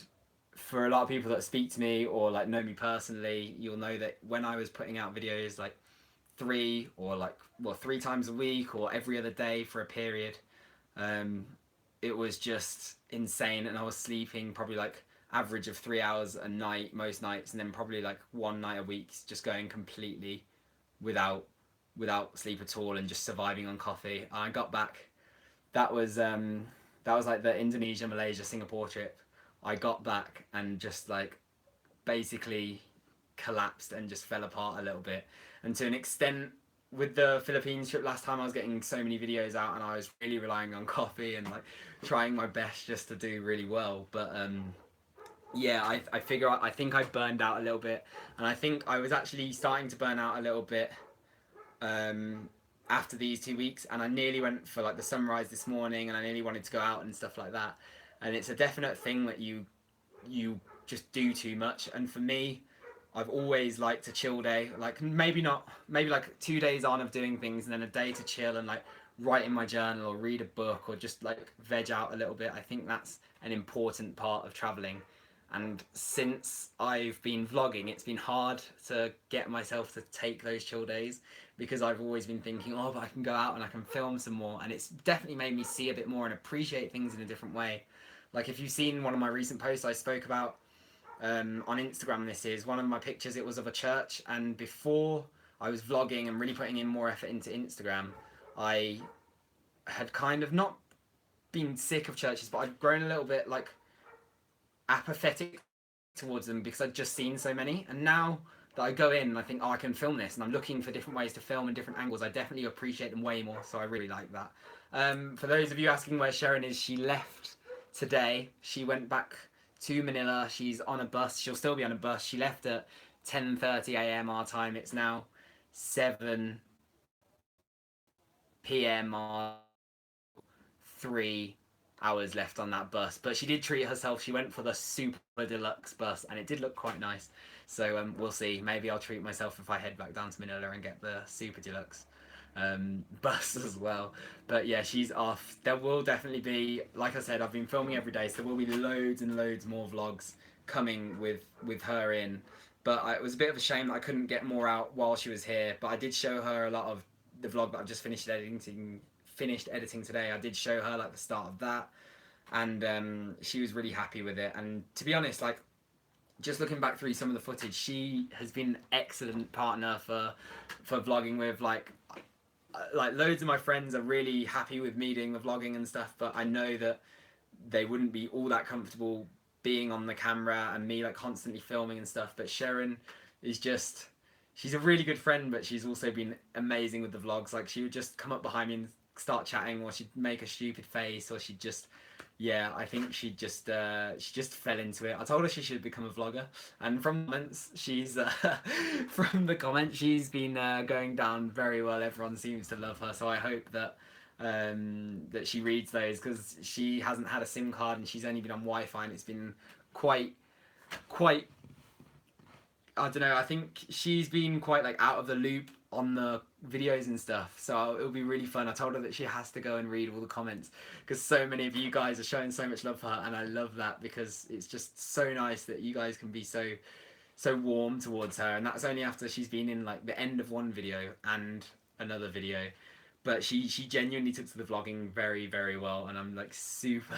for a lot of people that speak to me or like know me personally, you'll know that when I was putting out videos like three times a week or every other day for a period, um, it was just insane, and I was sleeping probably like average of 3 hours a night most nights, and then probably like one night a week just going completely without sleep at all and just surviving on coffee. And I got back. That was like the Indonesia, Malaysia, Singapore trip. I got back and just like basically collapsed and just fell apart a little bit, and to an extent with the Philippines trip last time, I was getting so many videos out, and I was really relying on coffee and like trying my best just to do really well. But yeah, I think I burned out a little bit, and I think I was actually starting to burn out a little bit after these 2 weeks, and I nearly went for like the sunrise this morning, and I nearly wanted to go out and stuff like that. And it's a definite thing that you just do too much. And for me, I've always liked a chill day, like maybe not, maybe like 2 days on of doing things, and then a day to chill and like write in my journal or read a book or just like veg out a little bit. I think that's an important part of traveling. And since I've been vlogging, it's been hard to get myself to take those chill days, because I've always been thinking, oh, but I can go out and I can film some more. And it's definitely made me see a bit more and appreciate things in a different way. Like if you've seen one of my recent posts, I spoke about on Instagram, this is one of my pictures. It was of a church, and before I was vlogging and really putting in more effort into Instagram, I had kind of not been sick of churches, but I'd grown a little bit like apathetic towards them because I'd just seen so many. And now that I go in and I think, oh, I can film this, and I'm looking for different ways to film and different angles, I definitely appreciate them way more. So I really like that. For those of you asking where Sharon is, she left today. She went back to Manila. She's on a bus. She'll still be on a bus. She left at 10:30 a.m. our time. It's now 7 p.m. our 3 hours left on that bus. But she did treat herself. She went for the super deluxe bus, and it did look quite nice. So we'll see. Maybe I'll treat myself if I head back down to Manila and get the super deluxe bus as well. But yeah, she's off. There will definitely be, like I said, I've been filming every day, so there will be loads and loads more vlogs coming with her in. But it was a bit of a shame that I couldn't get more out while she was here. But I did show her a lot of the vlog that I've just finished editing today. I did show her like the start of that, and she was really happy with it. And to be honest, like just looking back through some of the footage, she has been an excellent partner for vlogging with. Like loads of my friends are really happy with me doing the vlogging and stuff, but I know that they wouldn't be all that comfortable being on the camera and me like constantly filming and stuff. But Sharon is just, she's a really good friend, but she's also been amazing with the vlogs. Like she would just come up behind me and start chatting, or she'd make a stupid face, or she'd just, yeah, I think she just fell into it. I told her she should become a vlogger, and from the comments she's been going down very well. Everyone seems to love her, so I hope that that she reads those, because she hasn't had a SIM card and she's only been on Wi-Fi, and it's been quite I don't know, I think she's been quite like out of the loop on the videos and stuff, so it'll be really fun. I told her that she has to go and read all the comments, because so many of you guys are showing so much love for her, and I love that, because it's just so nice that you guys can be so warm towards her. And that's only after she's been in like the end of one video and another video. But she genuinely took to the vlogging very, very well, and I'm like super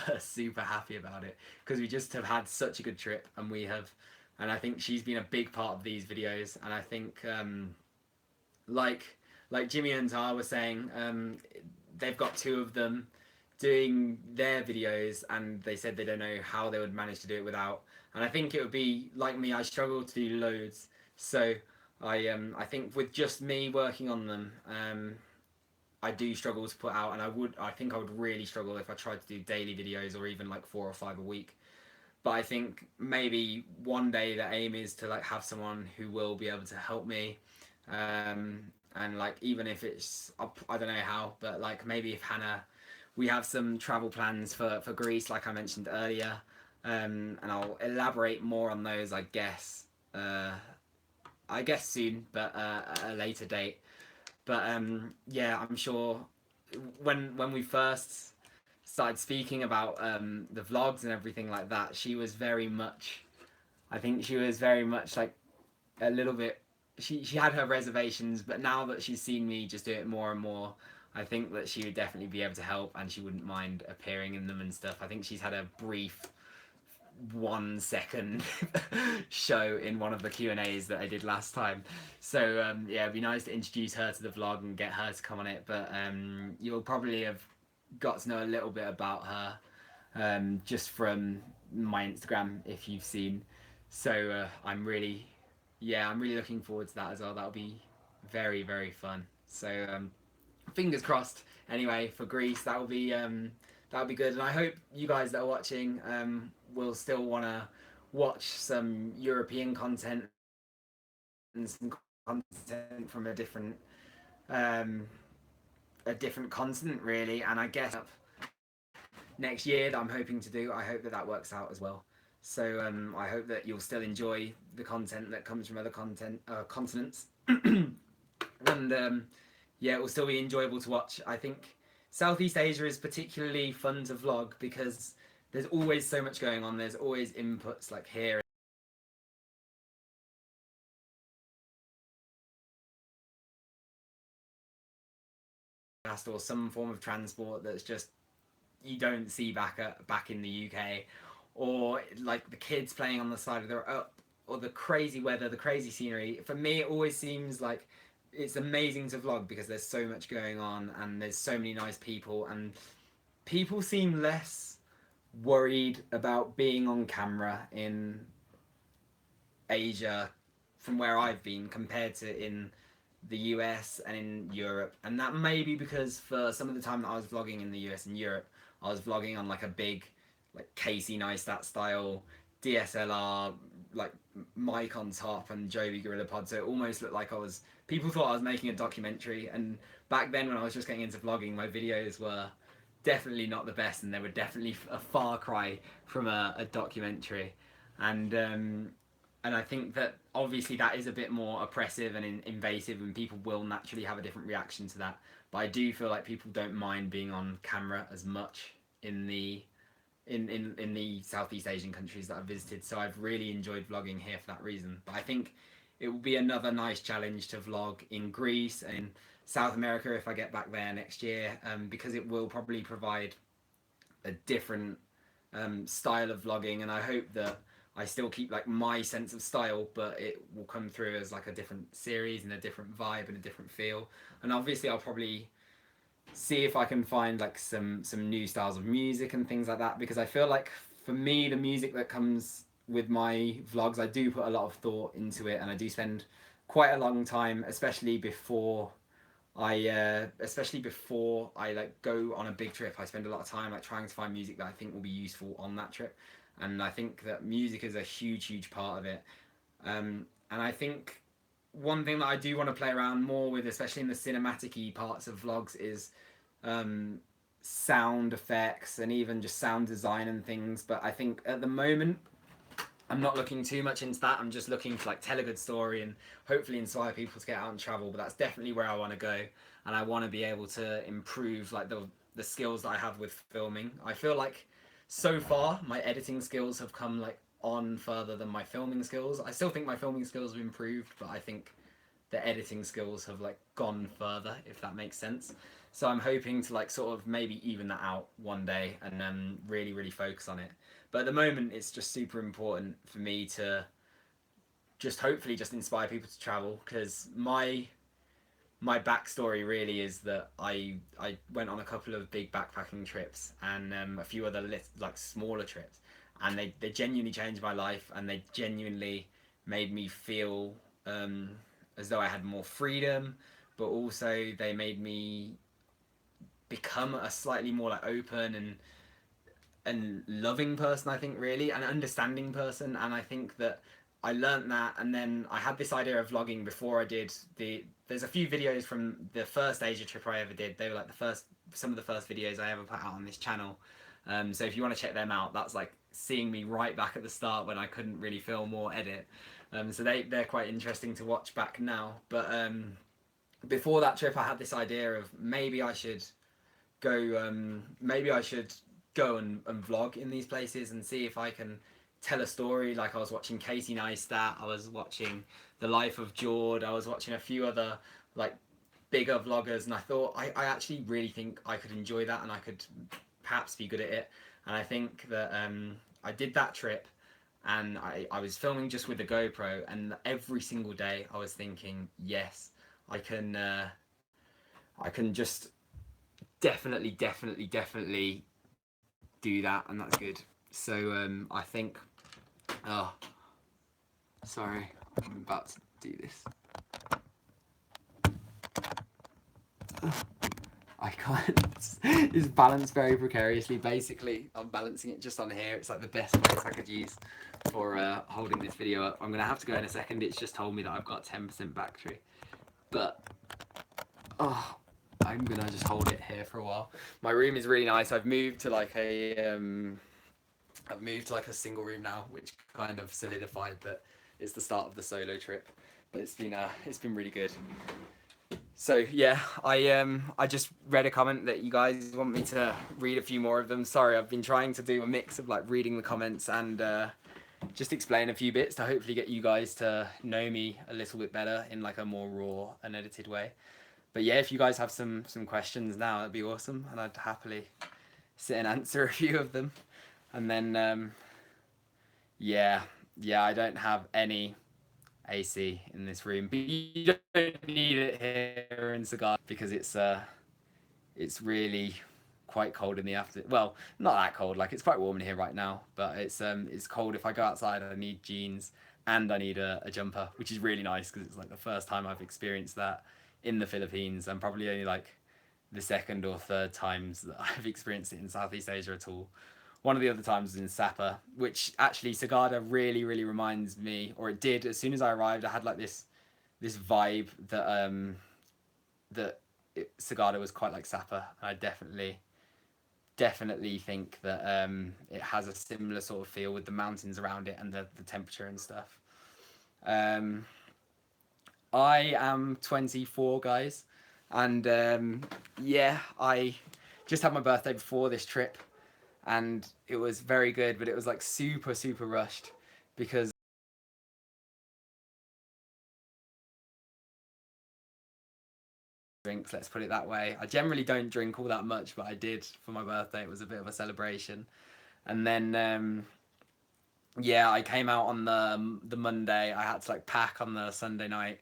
happy about it, because we just have had such a good trip, and and I think she's been a big part of these videos. And I think like Jimmy and Tar were saying, they've got 2 of them doing their videos, and they said they don't know how they would manage to do it without. And I think it would be like me. I struggle to do loads, so I think with just me working on them, I do struggle to put out, and I think I would really struggle if I tried to do daily videos, or even like 4 or 5 a week. But I think maybe one day the aim is to like have someone who will be able to help me, and like even if it's I don't know how, but like maybe if Hannah, we have some travel plans for Greece, like I mentioned earlier, and I'll elaborate more on those, I guess soon, but at a later date. But yeah, I'm sure when we first started speaking about the vlogs and everything like that, she was very much, I think she was very much like a little bit, she had her reservations, but now that she's seen me just do it more and more, I think that she would definitely be able to help, and she wouldn't mind appearing in them and stuff. I think she's had a brief 1 second show in one of the Q&As that I did last time. So yeah, it'd be nice to introduce her to the vlog and get her to come on it. But you'll probably have got to know a little bit about her just from my Instagram, if you've seen. So I'm really looking forward to that as well. That'll be very, very fun. So fingers crossed. Anyway, for Greece, that'll be good, and I hope you guys that are watching will still want to watch some European content and some content from um, a different continent, really. And I guess next year that I'm hoping to do, I hope that that works out as well. So I hope that you'll still enjoy the content that comes from other continents, and yeah, it will still be enjoyable to watch. I think Southeast Asia is particularly fun to vlog because there's always so much going on. There's always inputs like here or some form of transport that's just you don't see back in the UK, or like the kids playing on the side of the or the crazy weather, the crazy scenery. For me, it always seems like it's amazing to vlog because there's so much going on and there's so many nice people, and people seem less worried about being on camera in Asia from where I've been compared to in the US and in Europe. And that may be because for some of the time that I was vlogging in the US and Europe, I was vlogging on like a big like Casey Neistat style DSLR like mic on top and Joby Gorilla Pod, so it almost looked like people thought I was making a documentary. And back then when I was just getting into vlogging, my videos were definitely not the best, and they were definitely a far cry from a documentary. And I think that obviously that is a bit more oppressive and invasive, and people will naturally have a different reaction to that. But I do feel like people don't mind being on camera as much in the Southeast Asian countries that I've visited. So I've really enjoyed vlogging here for that reason. But I think it will be another nice challenge to vlog in Greece and in South America if I get back there next year, because it will probably provide a different style of vlogging, and I hope that I still keep like my sense of style, but it will come through as like a different series and a different vibe and a different feel. And obviously I'll probably see if I can find like some new styles of music and things like that, because I feel like for me the music that comes with my vlogs, I do put a lot of thought into it, and I do spend quite a long time, especially before I like go on a big trip. I spend a lot of time like trying to find music that I think will be useful on that trip, and I think that music is a huge part of it. And I think one thing that I do want to play around more with, especially in the cinematic-y parts of vlogs, is um, sound effects and even just sound design and things. But I think at the moment I'm not looking too much into that. I'm just looking to like tell a good story and hopefully inspire people to get out and travel. But that's definitely where I want to go, and I want to be able to improve like the skills that I have with filming. I feel like so far my editing skills have come like on further than my filming skills. I still think my filming skills have improved, but I think the editing skills have like gone further, if that makes sense. So I'm hoping to like sort of maybe even that out one day and then really focus on it. But at the moment it's just super important for me to just hopefully just inspire people to travel, because my backstory really is that I went on a couple of big backpacking trips and a few other like smaller trips, and they genuinely changed my life, and they genuinely made me feel as though I had more freedom, but also they made me become a slightly more like open and loving person, I think, really, an understanding person. And I think that I learnt that, and then I had this idea of vlogging before I did there's a few videos from the first Asia trip I ever did. They were like some of the first videos I ever put out on this channel. So if you want to check them out, that's like seeing me right back at the start when I couldn't really film or edit. So they're quite interesting to watch back now. But before that trip I had this idea of maybe I should go and vlog in these places and see if I can tell a story. Like I was watching Casey Neistat, I was watching The Life of Jord, I was watching a few other like bigger vloggers, and I thought I actually really think I could enjoy that and I could perhaps be good at it. And I think that I did that trip, and I was filming just with the GoPro, and every single day I was thinking, yes, I can just definitely do that, and that's good. So I think, oh, sorry, I'm about to do this. I can't. It's balanced very precariously. Basically, I'm balancing it just on here. It's like the best place I could use for holding this video up. I'm gonna have to go in a second. It's just told me that I've got 10% battery, but oh, I'm gonna just hold it here for a while. My room is really nice. I've moved to like a single room now, which kind of solidified that it's the start of the solo trip. But it's been really good. So yeah, I just read a comment that you guys want me to read a few more of them. Sorry, I've been trying to do a mix of like reading the comments and just explain a few bits to hopefully get you guys to know me a little bit better in like a more raw and edited way. But yeah, if you guys have some questions now, that'd be awesome, and I'd happily sit and answer a few of them. And then yeah, I don't have any AC in this room, but you don't need it here in Sagada because it's really quite cold in the afternoon. Well, not that cold, like it's quite warm in here right now, but it's cold. If I go outside, I need jeans and I need a jumper, which is really nice because it's like the first time I've experienced that in the Philippines, and probably only like the second or third times that I've experienced it in Southeast Asia at all. One of the other times was in Sapa, which actually Sagada really, really reminds me, or it did. As soon as I arrived, I had like this vibe that Sagada was quite like Sapa. I definitely think that it has a similar sort of feel with the mountains around it and the temperature and stuff. I am 24, guys, and yeah, I just had my birthday before this trip, and it was very good, but it was like super rushed because drinks, let's put it that way. I generally don't drink all that much, but I did for my birthday. It was a bit of a celebration. And then yeah, I came out on the Monday. I had to like pack on the Sunday night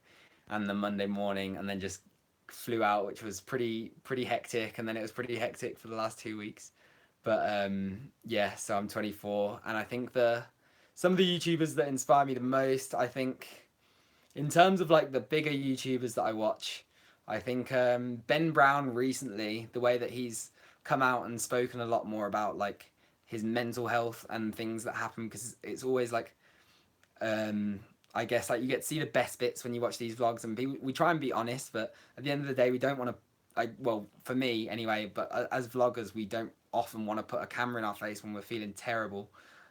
and the Monday morning, and then just flew out, which was pretty hectic. And then it was pretty hectic for the last 2 weeks. But yeah, so I'm 24, and I think some of the YouTubers that inspire me the most, I think, in terms of like the bigger YouTubers that I watch, I think Ben Brown recently, the way that he's come out and spoken a lot more about like his mental health and things that happen, because it's always like I guess like you get to see the best bits when you watch these vlogs, and we try and be honest, but at the end of the day we don't want to, well, for me anyway, but as vloggers we don't often want to put a camera in our face when we're feeling terrible.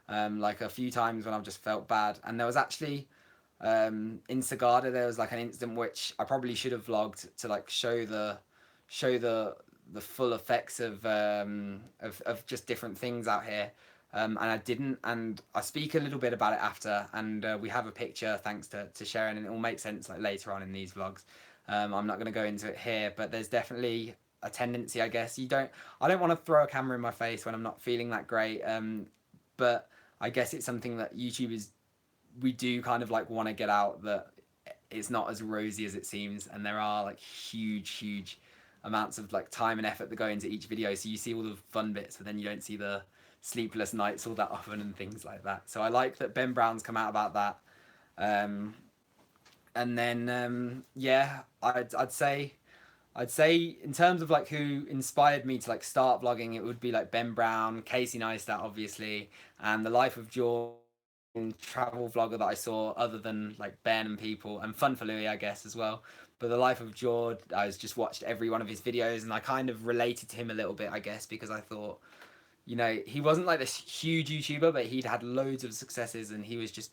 Like a few times when I've just felt bad, and there was actually in Sagada there was like an incident which I probably should have vlogged to like show the full effects of just different things out here, and I didn't, and I speak a little bit about it after, and we have a picture thanks to Sharon, and it will make sense like later on in these vlogs. I'm not going to go into it here, but there's definitely a tendency, I guess. I don't want to throw a camera in my face when I'm not feeling that great, but I guess it's something that YouTubers, we do kind of like want to get out, that it's not as rosy as it seems, and there are like huge amounts of like time and effort that go into each video. So you see all the fun bits, but then you don't see the sleepless nights all that often and things like that. So I like that Ben Brown's come out about that. And then yeah, I'd say in terms of like who inspired me to like start vlogging, it would be like Ben Brown, Casey Neistat obviously, and the Life of George travel vlogger that I saw other than like Ben and people, and Fun for Louis I guess as well. But the Life of George, I just watched every one of his videos, and I kind of related to him a little bit, I guess, because I thought, you know, he wasn't like this huge YouTuber, but he'd had loads of successes and he was just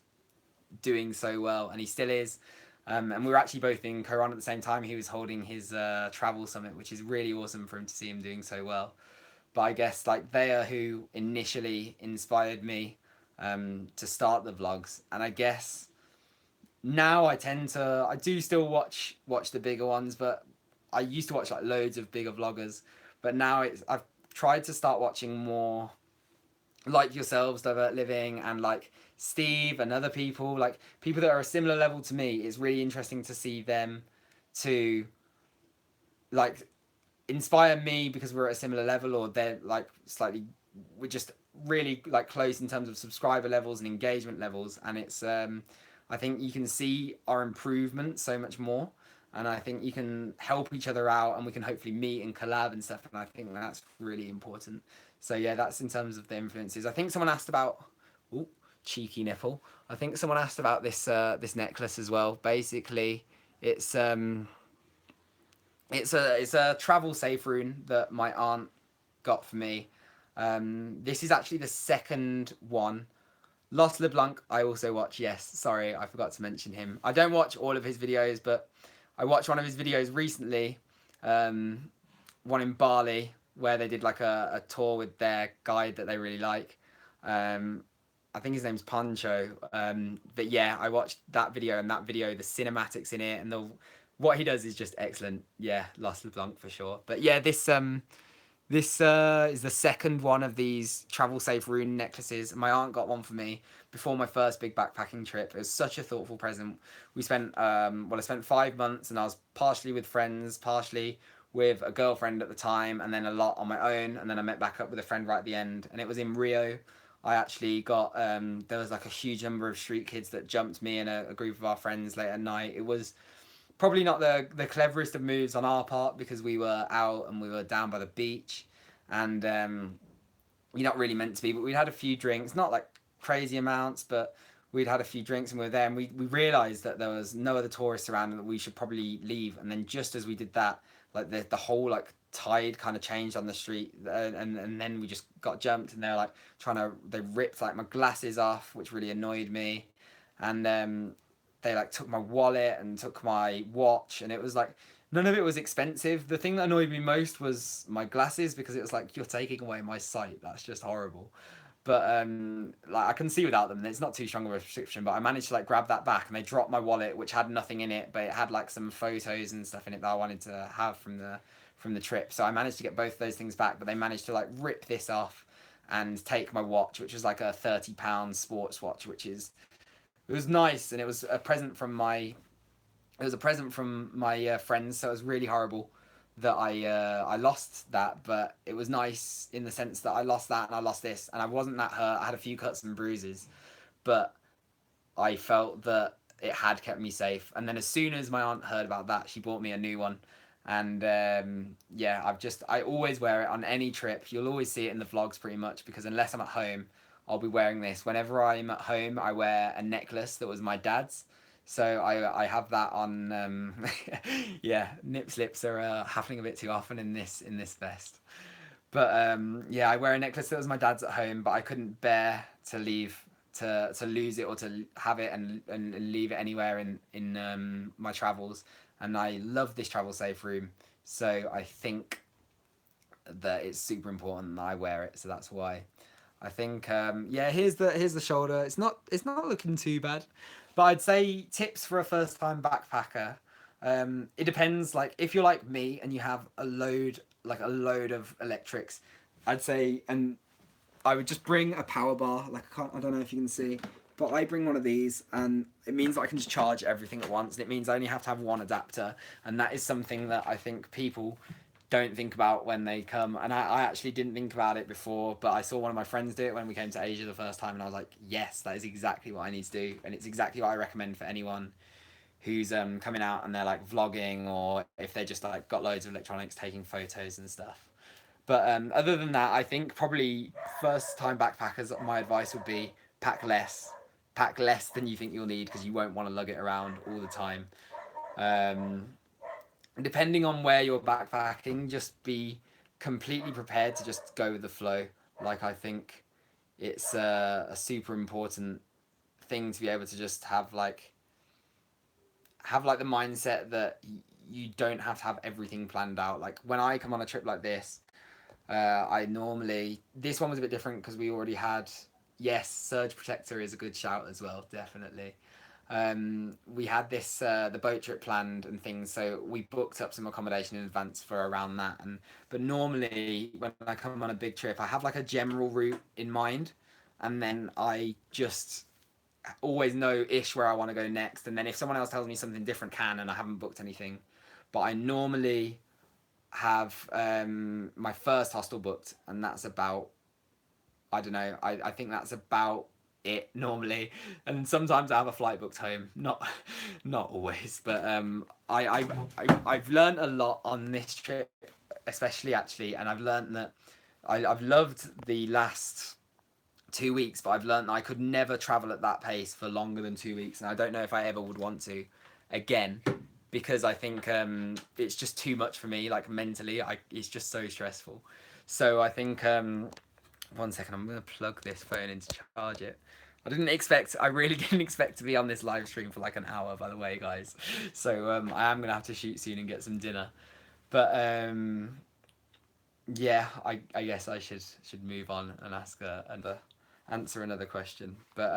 doing so well, and he still is. And we were actually both in Koran at the same time. He was holding his travel summit, which is really awesome for him to see him doing so well. But I guess like they are who initially inspired me to start the vlogs, and I guess now I do still watch the bigger ones, but I used to watch like loads of bigger vloggers, but now I've tried to start watching more like yourselves, Divert Living, and like Steve and other people, like people that are a similar level to me. It's really interesting to see them to like inspire me because we're at a similar level, or they're like slightly, we're just really like close in terms of subscriber levels and engagement levels, and it's I think you can see our improvement so much more, and I think you can help each other out, and we can hopefully meet and collab and stuff, and I think that's really important. So yeah, that's in terms of the influences. I think someone asked about, ooh, cheeky nipple. I think someone asked about this necklace as well. Basically, it's it's a travel safe rune that my aunt got for me. This is actually the second one. Lost LeBlanc, I also watch. Yes, sorry, I forgot to mention him. I don't watch all of his videos, but I watched one of his videos recently, one in Bali, where they did like a tour with their guide that they really like. I think his name's Pancho. But yeah, I watched that video, and that video, the cinematics in it, and the what he does is just excellent. Yeah, Lost LeBlanc for sure. But yeah, this is the second one of these travel safe rune necklaces. My aunt got one for me before my first big backpacking trip. It was such a thoughtful present. We spent I spent 5 months, and I was partially with friends, partially with a girlfriend at the time, and then a lot on my own, and then I met back up with a friend right at the end, and it was in Rio. I actually got there was like a huge number of street kids that jumped me and a group of our friends late at night. It was probably not the cleverest of moves on our part because we were out and we were down by the beach, and you're not really meant to be, but we'd had a few drinks, not like crazy amounts, but we'd had a few drinks, and we were there, and we realized that there was no other tourists around and that we should probably leave. And then just as we did that, like the whole like tide kind of changed on the street, and then we just got jumped, and they were like they ripped like my glasses off, which really annoyed me, and they like took my wallet and took my watch, and it was like none of it was expensive. The thing that annoyed me most was my glasses, because it was like, you're taking away my sight. That's just horrible. But like I can see without them. It's not too strong of a restriction, but I managed to like grab that back, and they dropped my wallet, which had nothing in it, but it had like some photos and stuff in it that I wanted to have from the trip. So I managed to get both of those things back, but they managed to like rip this off and take my watch, which was like a £30 sports watch, which is it was nice, and it was a present from my friends, so it was really horrible that I lost that, but it was nice in the sense that I lost that and I lost this, and I wasn't that hurt. I had a few cuts and bruises, but I felt that it had kept me safe. And then as soon as my aunt heard about that, she bought me a new one, and yeah, I always wear it on any trip. You'll always see it in the vlogs pretty much, because unless I'm at home, I'll be wearing this. Whenever I'm at home, I wear a necklace that was my dad's. So I have that on. Yeah, nip slips are happening a bit too often in this vest. But yeah, I wear a necklace that was my dad's at home, but I couldn't bear to leave to lose it, or to have it and leave it anywhere in my travels. And I love this travel safe room, so I think that it's super important that I wear it. So that's why. I think yeah, here's the shoulder. It's not looking too bad, but I'd say tips for a first time backpacker. It depends. Like if you're like me and you have a load of electrics, I'd say, and I would just bring a power bar. Like I don't know if you can see, but I bring one of these, and it means that I can just charge everything at once. And it means I only have to have one adapter, and that is something that I think people don't think about when they come. And I actually didn't think about it before, but I saw one of my friends do it when we came to Asia the first time, and I was like, yes, that is exactly what I need to do, and it's exactly what I recommend for anyone who's coming out and they're like vlogging, or if they just like got loads of electronics taking photos and stuff. But other than that, I think probably first time backpackers, my advice would be pack less. Pack less than you think you'll need, because you won't want to lug it around all the time. Um, Depending on where you're backpacking, just be completely prepared to just go with the flow. Like I think it's a super important thing to be able to just have like the mindset that you don't have to have everything planned out. Like when I come on a trip like this, I normally this one was a bit different because we already had, yes, surge protector is a good shout as well, definitely. We had this the boat trip planned and things, so we booked up some accommodation in advance for around that. And but normally when I come on a big trip, I have like a general route in mind, and then I just always know ish where I want to go next. And then if someone else tells me something different, and I haven't booked anything, but I normally have my first hostel booked, and that's about, I don't know, I think that's about it normally, and sometimes I have a flight booked home. Not always, but I've learned a lot on this trip, especially actually, and I've learned that I've loved the last 2 weeks, but I've learned that I could never travel at that pace for longer than 2 weeks, and I don't know if I ever would want to again, because I think it's just too much for me. Like mentally, it's just so stressful. So I think 1 second, I'm gonna plug this phone in to charge it. I really didn't expect to be on this live stream for like an hour, by the way, guys. So I am gonna have to shoot soon and get some dinner. But yeah, I guess I should move on and answer another question. But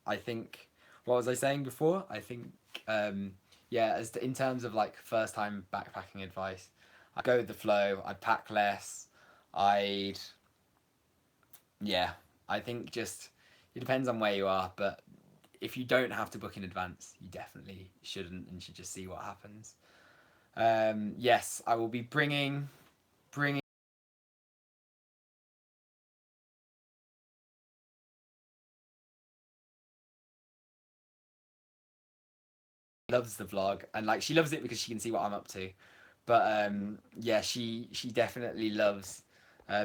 I think, what was I saying before? I think yeah, in terms of like first time backpacking advice, I'd go with the flow. I'd pack less. I'd yeah, I think just it depends on where you are, but if you don't have to book in advance, you definitely shouldn't and should just see what happens. Yes, I will be bringing loves the vlog, and like she loves it because she can see what I'm up to. But yeah, she definitely loves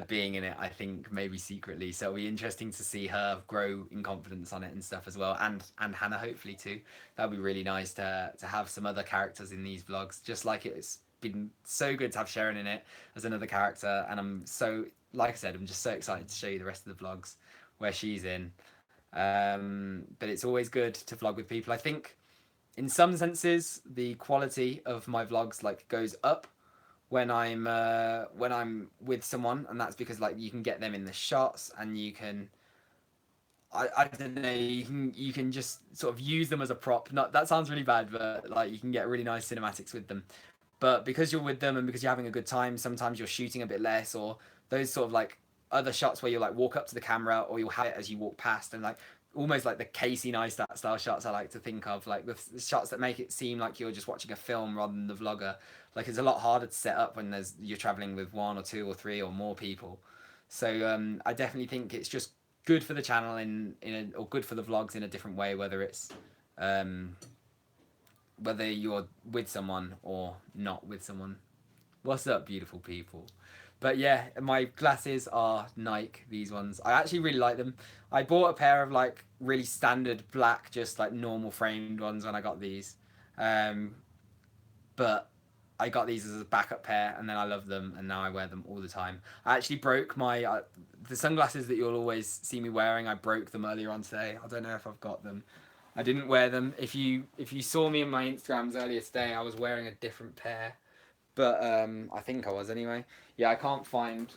being in it. I think maybe secretly, so it'll be interesting to see her grow in confidence on it and stuff as well, and Hannah hopefully too. That'll be really nice to have some other characters in these vlogs, just like it's been so good to have Sharon in it as another character, and I'm so, like I said, I'm just so excited to show you the rest of the vlogs where she's in. But it's always good to vlog with people. I think in some senses the quality of my vlogs like goes up when I'm with someone, and that's because like you can get them in the shots, and you can I don't know, you can just sort of use them as a prop. Not that sounds really bad, but like you can get really nice cinematics with them. But because you're with them and because you're having a good time, sometimes you're shooting a bit less, or those sort of like other shots where you like walk up to the camera, or you'll have it as you walk past, and like almost like the Casey Neistat style shots I like to think of, like the shots that make it seem like you're just watching a film rather than the vlogger. Like it's a lot harder to set up when you're traveling with one or two or three or more people. So I definitely think it's just good for the channel or good for the vlogs in a different way, um, whether you're with someone or not with someone. What's up, beautiful people? But yeah, my glasses are Nike, these ones. I actually really like them. I bought a pair of like really standard black, just like normal framed ones when I got these. Um, but I got these as a backup pair, and then I love them, and now I wear them all the time. I actually broke my the sunglasses that you'll always see me wearing. I broke them earlier on today. I don't know if I've got them. I didn't wear them. If you saw me in my Instagrams earlier today, I was wearing a different pair, but I think I was anyway. Yeah, I can't find.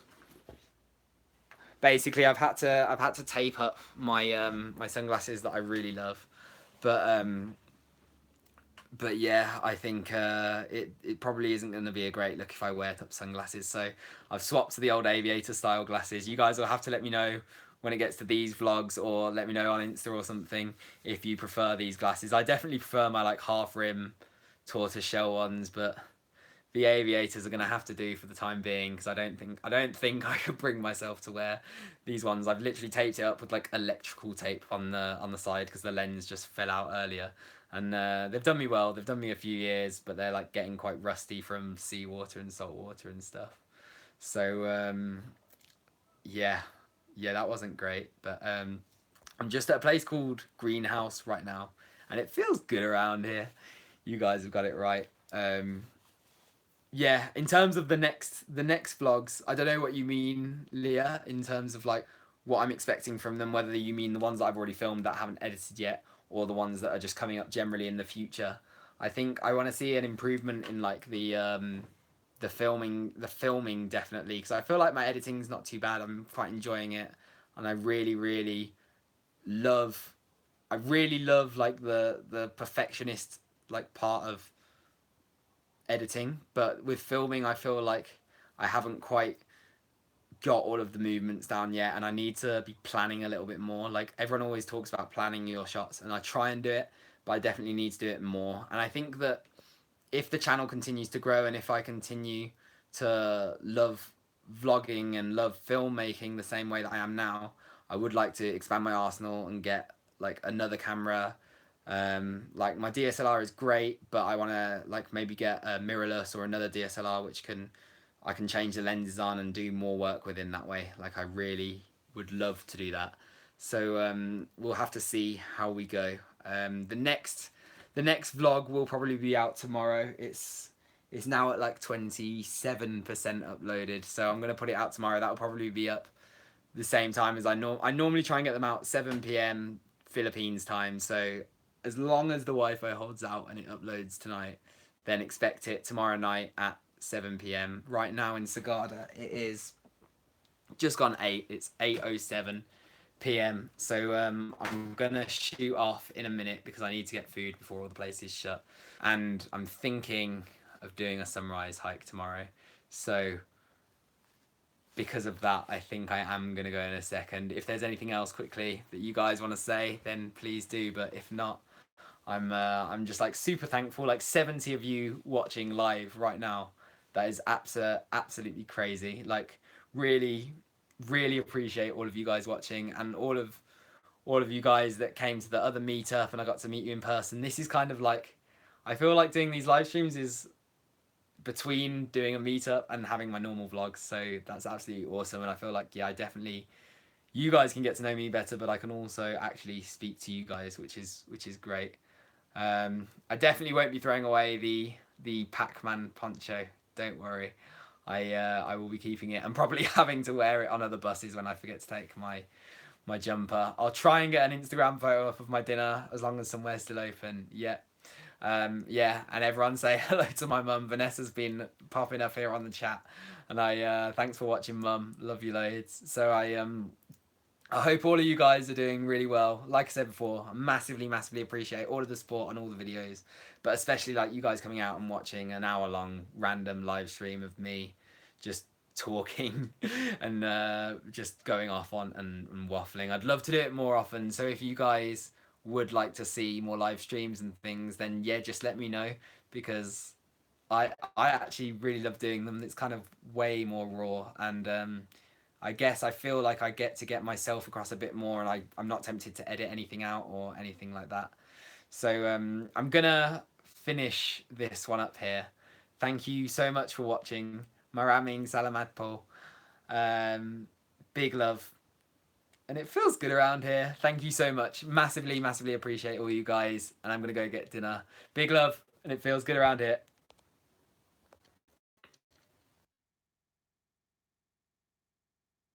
Basically, I've had to tape up my sunglasses that I really love, but yeah, I think it probably isn't going to be a great look if I wear top sunglasses. So I've swapped to the old aviator style glasses. You guys will have to let me know when it gets to these vlogs, or let me know on Insta or something if you prefer these glasses. I definitely prefer my like half rim tortoise shell ones, but the aviators are going to have to do for the time being, because I don't think I could bring myself to wear these ones. I've literally taped it up with like electrical tape on the side because the lens just fell out earlier, and they've done me well. They've done me a few years, but they're like getting quite rusty from seawater and salt water and stuff. So yeah, yeah, that wasn't great. But I'm just at a place called Greenhouse right now, and it feels good around here. You guys have got it right. Yeah, in terms of the next vlogs, I don't know what you mean, Leah, in terms of like what I'm expecting from them, whether you mean the ones that I've already filmed that I haven't edited yet, or the ones that are just coming up generally in the future. I think I want to see an improvement in like the filming definitely, because I feel like my editing's not too bad. I'm quite enjoying it, and love I really love like the perfectionist like part of editing, but with filming, I feel like I haven't quite got all of the movements down yet, and I need to be planning a little bit more. Like everyone always talks about planning your shots, and I try and do it, but I definitely need to do it more. And I think that if the channel continues to grow, and if I continue to love vlogging and love filmmaking the same way that I am now, I would like to expand my arsenal and get like another camera. Like my DSLR is great, but I want to like maybe get a mirrorless or another DSLR which I can change the lenses on and do more work within that way. Like I really would love to do that. So we'll have to see how we go. The next vlog will probably be out tomorrow. It's now at like 27% uploaded, so I'm gonna put it out tomorrow. That'll probably be up the same time as I normally try and get them out 7 p.m. Philippines time. So as long as the Wi-Fi holds out and it uploads tonight, then expect it tomorrow night at 7 p.m. Right now in Sagada, it is just gone 8. It's 8:07 p.m. So I'm gonna shoot off in a minute because I need to get food before all the places shut. And I'm thinking of doing a sunrise hike tomorrow. So because of that, I think I am gonna go in a second. If there's anything else quickly that you guys want to say, then please do. But if not, I'm just like super thankful. Like 70 of you watching live right now. That is absolutely crazy. Like really, really appreciate all of you guys watching and all of you guys that came to the other meetup and I got to meet you in person. This is kind of like, I feel like doing these live streams is between doing a meetup and having my normal vlogs. So that's absolutely awesome. And I feel like, yeah, I definitely, you guys can get to know me better, but I can also actually speak to you guys, which is great. I definitely won't be throwing away the Pac-Man poncho. Don't worry. I will be keeping it and probably having to wear it on other buses when I forget to take my jumper. I'll try and get an Instagram photo up of my dinner as long as somewhere's still open. Yeah. Yeah, and everyone say hello to my mum. Vanessa's been popping up here on the chat, and thanks for watching, mum. Love you loads. So I hope all of you guys are doing really well. Like I said before, I massively appreciate all of the support on all the videos, but especially like you guys coming out and watching an hour-long random live stream of me just talking and just going off on and waffling. I'd love to do it more often. So if you guys would like to see more live streams and things, then yeah, just let me know because I actually really love doing them. It's kind of way more raw and I guess I feel like I get to get myself across a bit more and I'm not tempted to edit anything out or anything like that. So I'm gonna finish this one up here. Thank you so much for watching. Maraming salamat po. Big love. And it feels good around here. Thank you so much. Massively appreciate all you guys. And I'm gonna go get dinner. Big love. And it feels good around here.